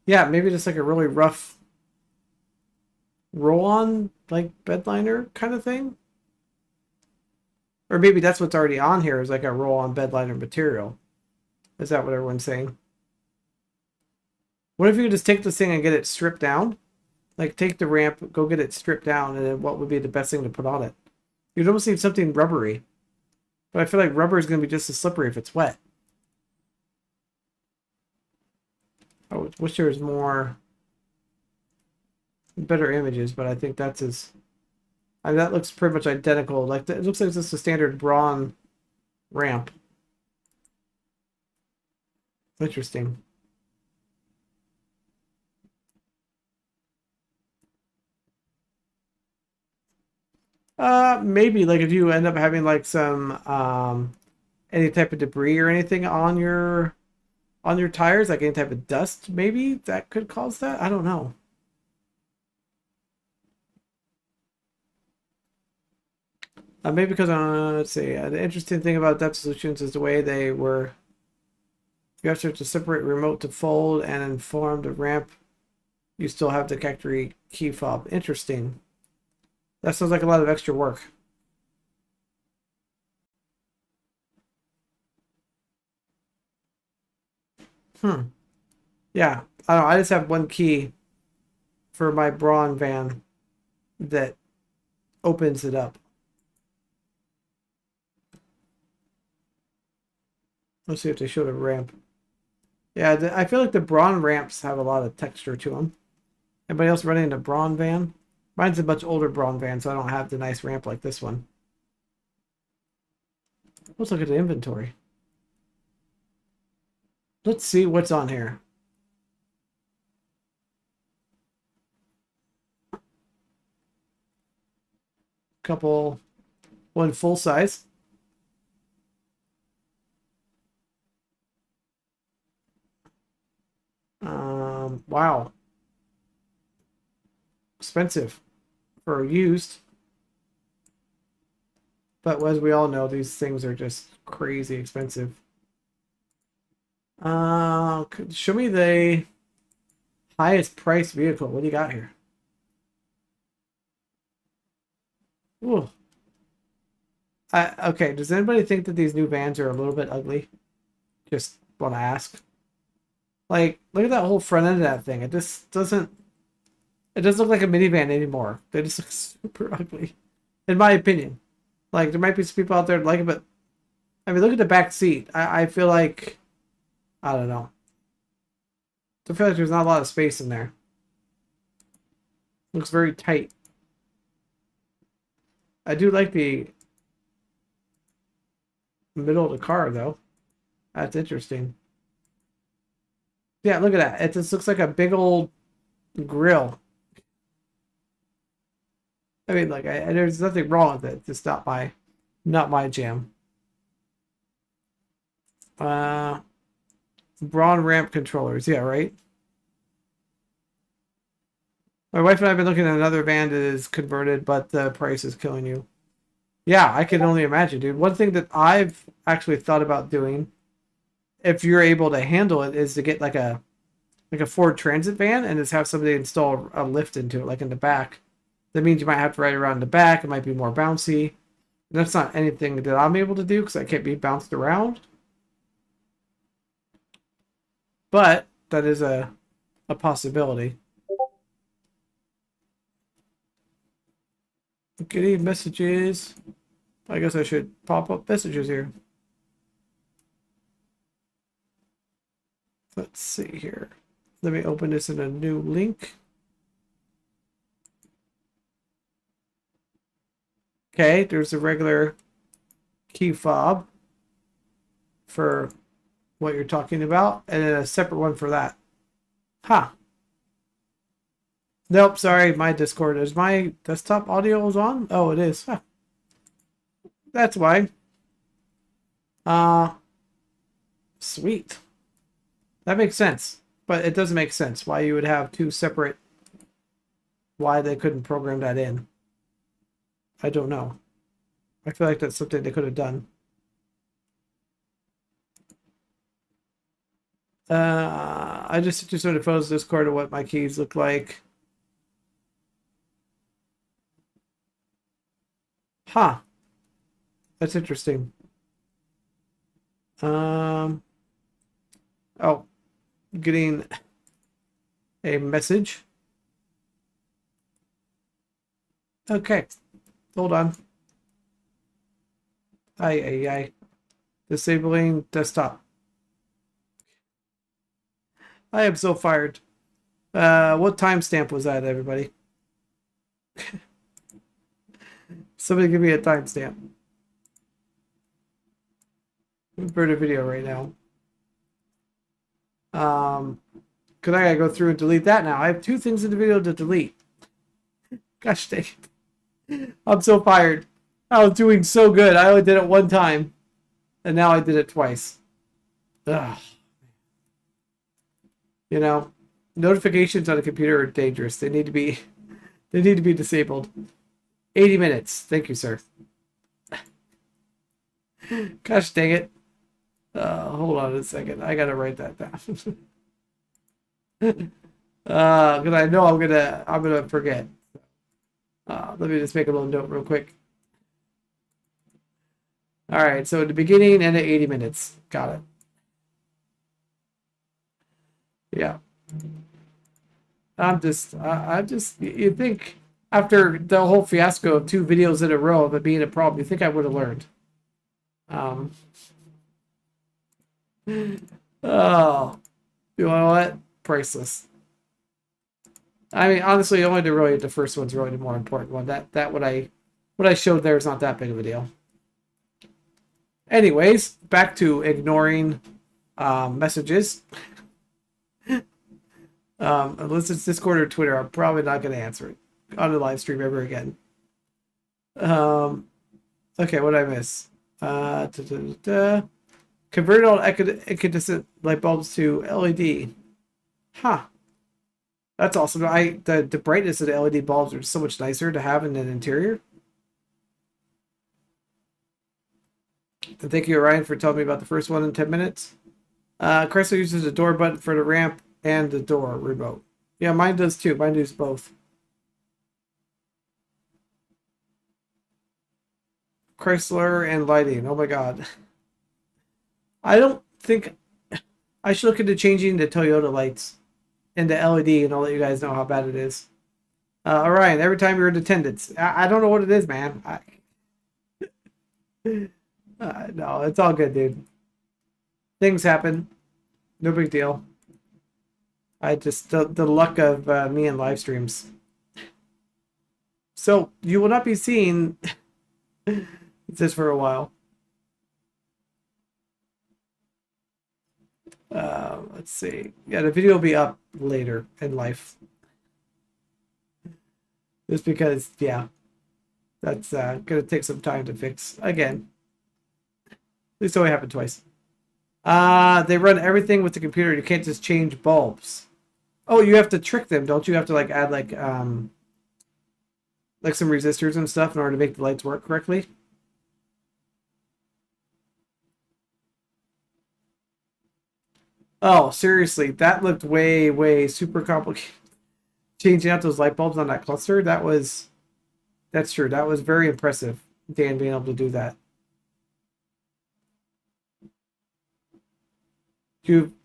Yeah, maybe just like a really rough roll-on, like bed liner kind of thing. Or maybe that's what's already on here is like a roll-on bed liner material. Is that what everyone's saying? What if you could just take this thing and get it stripped down? Like take the ramp, go get it stripped down, and then what would be the best thing to put on it? You'd almost need something rubbery. But I feel like rubber is going to be just as slippery if it's wet. I wish there was better images, but I think that's as... I mean, that looks pretty much identical. Like it looks like it's just a standard brawn ramp. Interesting. Maybe like if you end up having like some any type of debris or anything on your tires, like any type of dust, maybe that could cause that. I don't know. Maybe because let's see. The interesting thing about depth solutions is the way they were. You have to separate remote to fold and inform the ramp. You still have the factory key fob. Interesting. That sounds like a lot of extra work. Yeah. I don't know. I just have one key for my Braun van that opens it up. Let's see if they show the ramp. Yeah, I feel like the Braun ramps have a lot of texture to them. Anybody else running a Braun van? Mine's a much older Braun van, so I don't have the nice ramp like this one. Let's look at the inventory. Let's see what's on here. One full size. Wow. Expensive for used. But as we all know, these things are just crazy expensive. Show me the highest price vehicle. What do you got here? Ooh. Okay, does anybody think that these new vans are a little bit ugly? Just want to ask. Like, look at that whole front end of that thing. It just doesn't... It doesn't look like a minivan anymore. They just look super ugly. In my opinion. Like, there might be some people out there that like it, but... I mean, look at the back seat. I feel like... I don't know. I feel like there's not a lot of space in there. Looks very tight. I do like the middle of the car, though. That's interesting. Yeah, look at that. It just looks like a big old grill. I mean, like, there's nothing wrong with it. It's just not my jam. Braun ramp controllers. Yeah, right? My wife and I have been looking at another van that is converted, but the price is killing you. Yeah, I can only imagine, dude. One thing that I've actually thought about doing, if you're able to handle it, is to get like a Ford Transit van and just have somebody install a lift into it, like in the back. That means you might have to ride around the back. It might be more bouncy. That's not anything that I'm able to do because I can't be bounced around. But that is a possibility. Getting messages. I guess I should pop up messages here. Let's see here. Let me open this in a new link. Okay, there's a regular key fob for what you're talking about, and then a separate one for that. Huh. Nope, sorry, my Discord. Is my desktop audio on? Oh, it is. Huh. That's why. Sweet. That makes sense. But it doesn't make sense why you would have two separate... Why they couldn't program that in. I don't know. I feel like that's something they could have done. I just sort of photos Discord of what my keys look like. Huh. That's interesting. Oh, getting a message. Okay. Hold on. Aye. Disabling desktop. I am so fired. What timestamp was that, everybody? Somebody give me a timestamp. Burn a video right now. Cause I gotta go through and delete that now. I have 2 things in the video to delete. Gosh dang it. I'm so fired. I was doing so good. I only did it 1 time. And now I did it twice. Ugh. You know, notifications on a computer are dangerous. They need to be disabled. 80 minutes. Thank you, sir. Gosh dang it. Hold on a second. I gotta write that down. Cause I know I'm gonna forget. Let me just make a little note real quick. All right, so at the beginning and at 80 minutes. Got it. Yeah. I'm just, you think after the whole fiasco of 2 videos in a row of it being a problem, you think I would have learned. Oh, you know what? Priceless. I mean, honestly, only the first one's really the more important one. That what I showed there is not that big of a deal. Anyways, back to ignoring messages. Unless it's Discord or Twitter, I'm probably not going to answer it on the live stream ever again. Okay, what did I miss? Converted all incandescent light bulbs to LED. Huh. That's awesome. The brightness of the LED bulbs are so much nicer to have in an interior. Thank you, Ryan, for telling me about the first one in 10 minutes. Chrysler uses the door button for the ramp and the door remote. Yeah, mine does too. Mine does both. Chrysler and lighting. Oh my god. I don't think I should look into changing the Toyota lights into LED, and I'll let you guys know how bad it is. Orion, every time you're in attendance. I don't know what it is, man. No, it's all good, dude. Things happen. No big deal. I just, the luck of me and live streams. So, you will not be seeing this for a while. Let's see. Yeah, the video will be up later in life. Just because, yeah, that's going to take some time to fix again. This only happened twice. They run everything with the computer. You can't just change bulbs. Oh, you have to trick them, don't you? Have to like add like some resistors and stuff in order to make the lights work correctly. Oh, seriously, that looked way super complicated. Changing out those light bulbs on that cluster, that's true. That was very impressive, Dan being able to do that.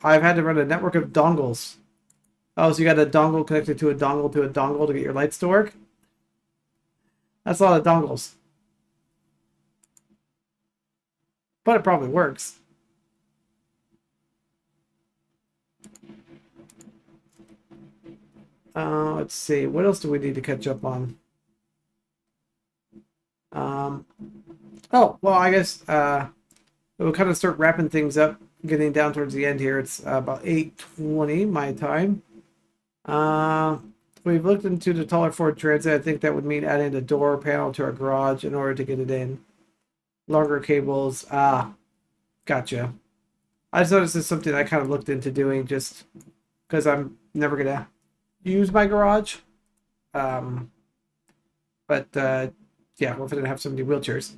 I've had to run a network of dongles. Oh, so you got a dongle connected to a dongle to get your lights to work? That's a lot of dongles. But it probably works. Let's see. What else do we need to catch up on? Oh, well, I guess we'll kind of start wrapping things up, getting down towards the end here. It's about 8:20 my time. We've looked into the taller Ford Transit. I think that would mean adding a door panel to our garage in order to get it in. Longer cables. Gotcha. I just noticed this is something I kind of looked into doing just because I'm never going to use my garage. But yeah, well, if it didn't have so many wheelchairs.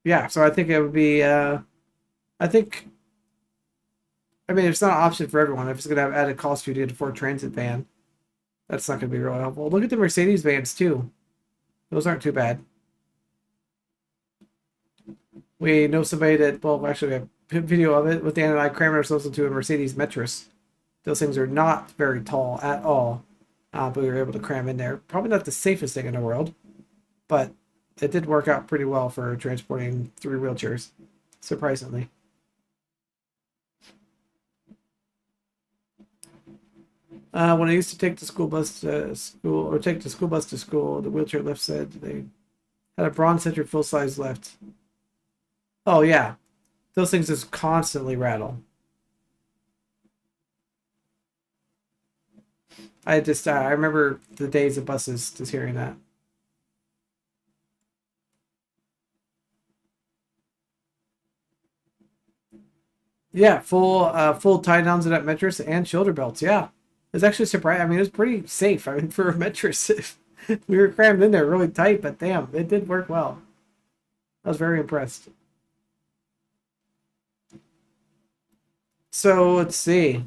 Yeah, so I think it would be, I think, I mean, it's not an option for everyone. If it's going to have added cost for you to get a Ford Transit van, that's not going to be really helpful. Look at the Mercedes vans, too. Those aren't too bad. We know somebody that, well, actually, we have a video of it with Dan and I cramming ourselves into a Mercedes Metris. Those things are not very tall at all, but we were able to cram in there. Probably not the safest thing in the world, but it did work out pretty well for transporting 3 wheelchairs, surprisingly. When I used to take the school bus to school, or take the school bus to school, the wheelchair lift said they had a bronze-centered full-size lift. Oh, yeah. Those things just constantly rattle. I remember the days of buses just hearing that. Yeah, full tie downs of that mattress and shoulder belts. Yeah, it's actually surprising. I mean, it was pretty safe. I mean, for a mattress, we were crammed in there really tight, but damn, it did work well. I was very impressed. So let's see.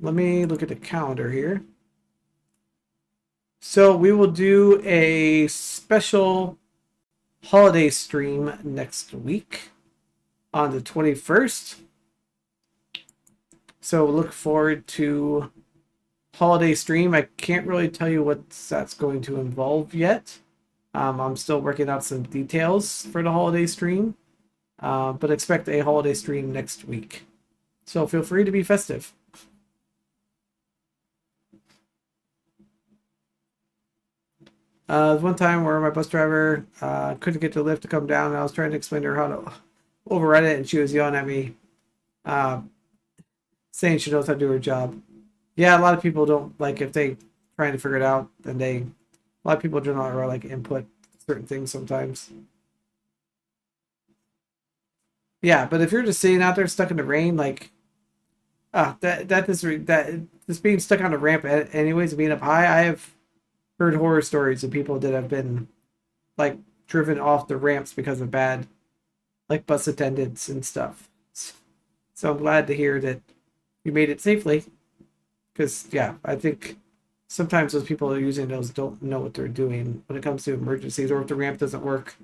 Let me look at the calendar here. So we will do a special holiday stream next week on the 21st. So look forward to holiday stream. I can't really tell you what that's going to involve yet. I'm still working out some details for the holiday stream, but expect a holiday stream next week. So feel free to be festive. One time where my bus driver couldn't get the lift to come down, and I was trying to explain to her how to override it, and she was yelling at me, saying she knows how to do her job. Yeah, a lot of people don't, like, if they trying to figure it out, then a lot of people do not really, like, input certain things sometimes. Yeah, but if you're just sitting out there stuck in the rain, like, this being stuck on a ramp anyways, being up high, I have heard horror stories of people that have been, like, driven off the ramps because of bad, like, bus attendants and stuff. So I'm glad to hear that you made it safely. Because, yeah, I think sometimes those people who are using those don't know what they're doing when it comes to emergencies, or if the ramp doesn't work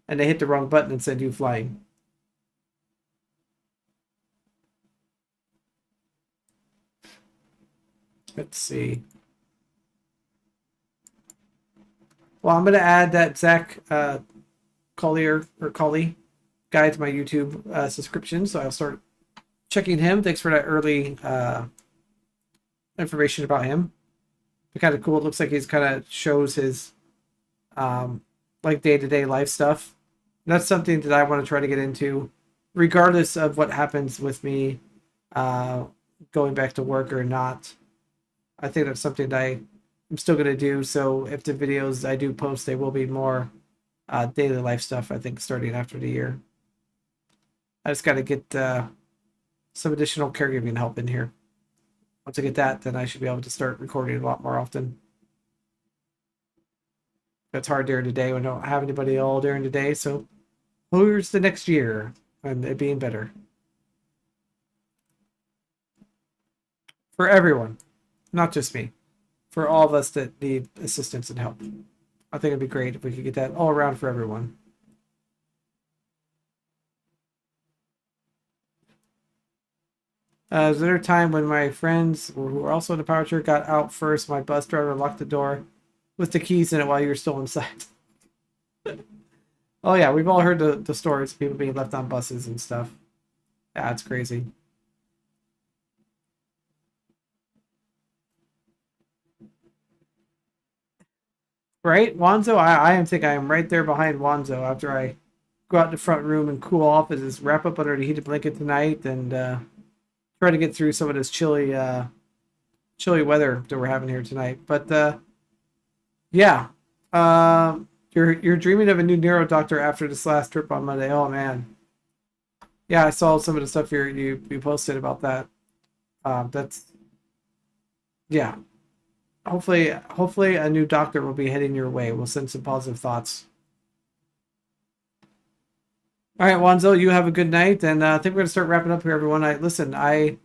and they hit the wrong button and send you flying. Let's see. Well, I'm going to add that Zach Collier or Colley guy to my YouTube subscription, so I'll start checking him. Thanks for that early information about him. It's kind of cool. It looks like he's kind of shows his like day-to-day life stuff. And that's something that I want to try to get into, regardless of what happens with me going back to work or not. I think that's something that I'm still going to do. So if the videos I do post, they will be more daily life stuff, I think, starting after the year. I just got to get some additional caregiving help in here. Once I get that, then I should be able to start recording a lot more often. That's hard during the day when I don't have anybody all during the day. So here's the next year and it being better. For everyone, not just me. For all of us that need assistance and help. I think it'd be great if we could get that all around for everyone. Was there a time when my friends who were also in the power chair got out first? My bus driver locked the door with the keys in it while you were still inside. Oh yeah, we've all heard the stories of people being left on buses and stuff. Yeah, it's crazy. Right, Wanzo? I think I am right there behind Wanzo after I go out in the front room and cool off and just wrap up under the heated blanket tonight and try to get through some of this chilly weather that we're having here tonight. But yeah, you're dreaming of a new neuro doctor after this last trip on Monday. Oh man, yeah, I saw some of the stuff you posted about that. That's yeah, hopefully a new doctor will be heading your way. We'll send some positive thoughts. All right, Wanzo, you have a good night, and I think we're gonna start wrapping up here, everyone. I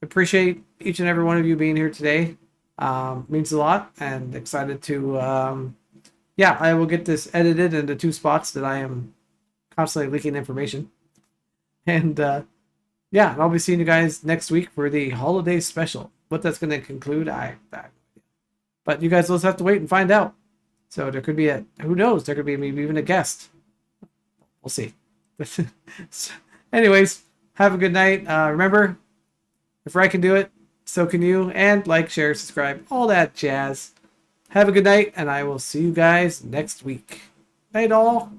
appreciate each and every one of you being here today. Means a lot, and excited to yeah, I will get this edited into 2 spots that I am constantly leaking information. And yeah, and I'll be seeing you guys next week for the holiday special. What that's going to conclude, but you guys will just have to wait and find out. So there could be who knows, there could be maybe even a guest. We'll see. So, anyways, have a good night. Remember, if I can do it, so can you. And like, share, subscribe, all that jazz. Have a good night, and I will see you guys next week. Night all.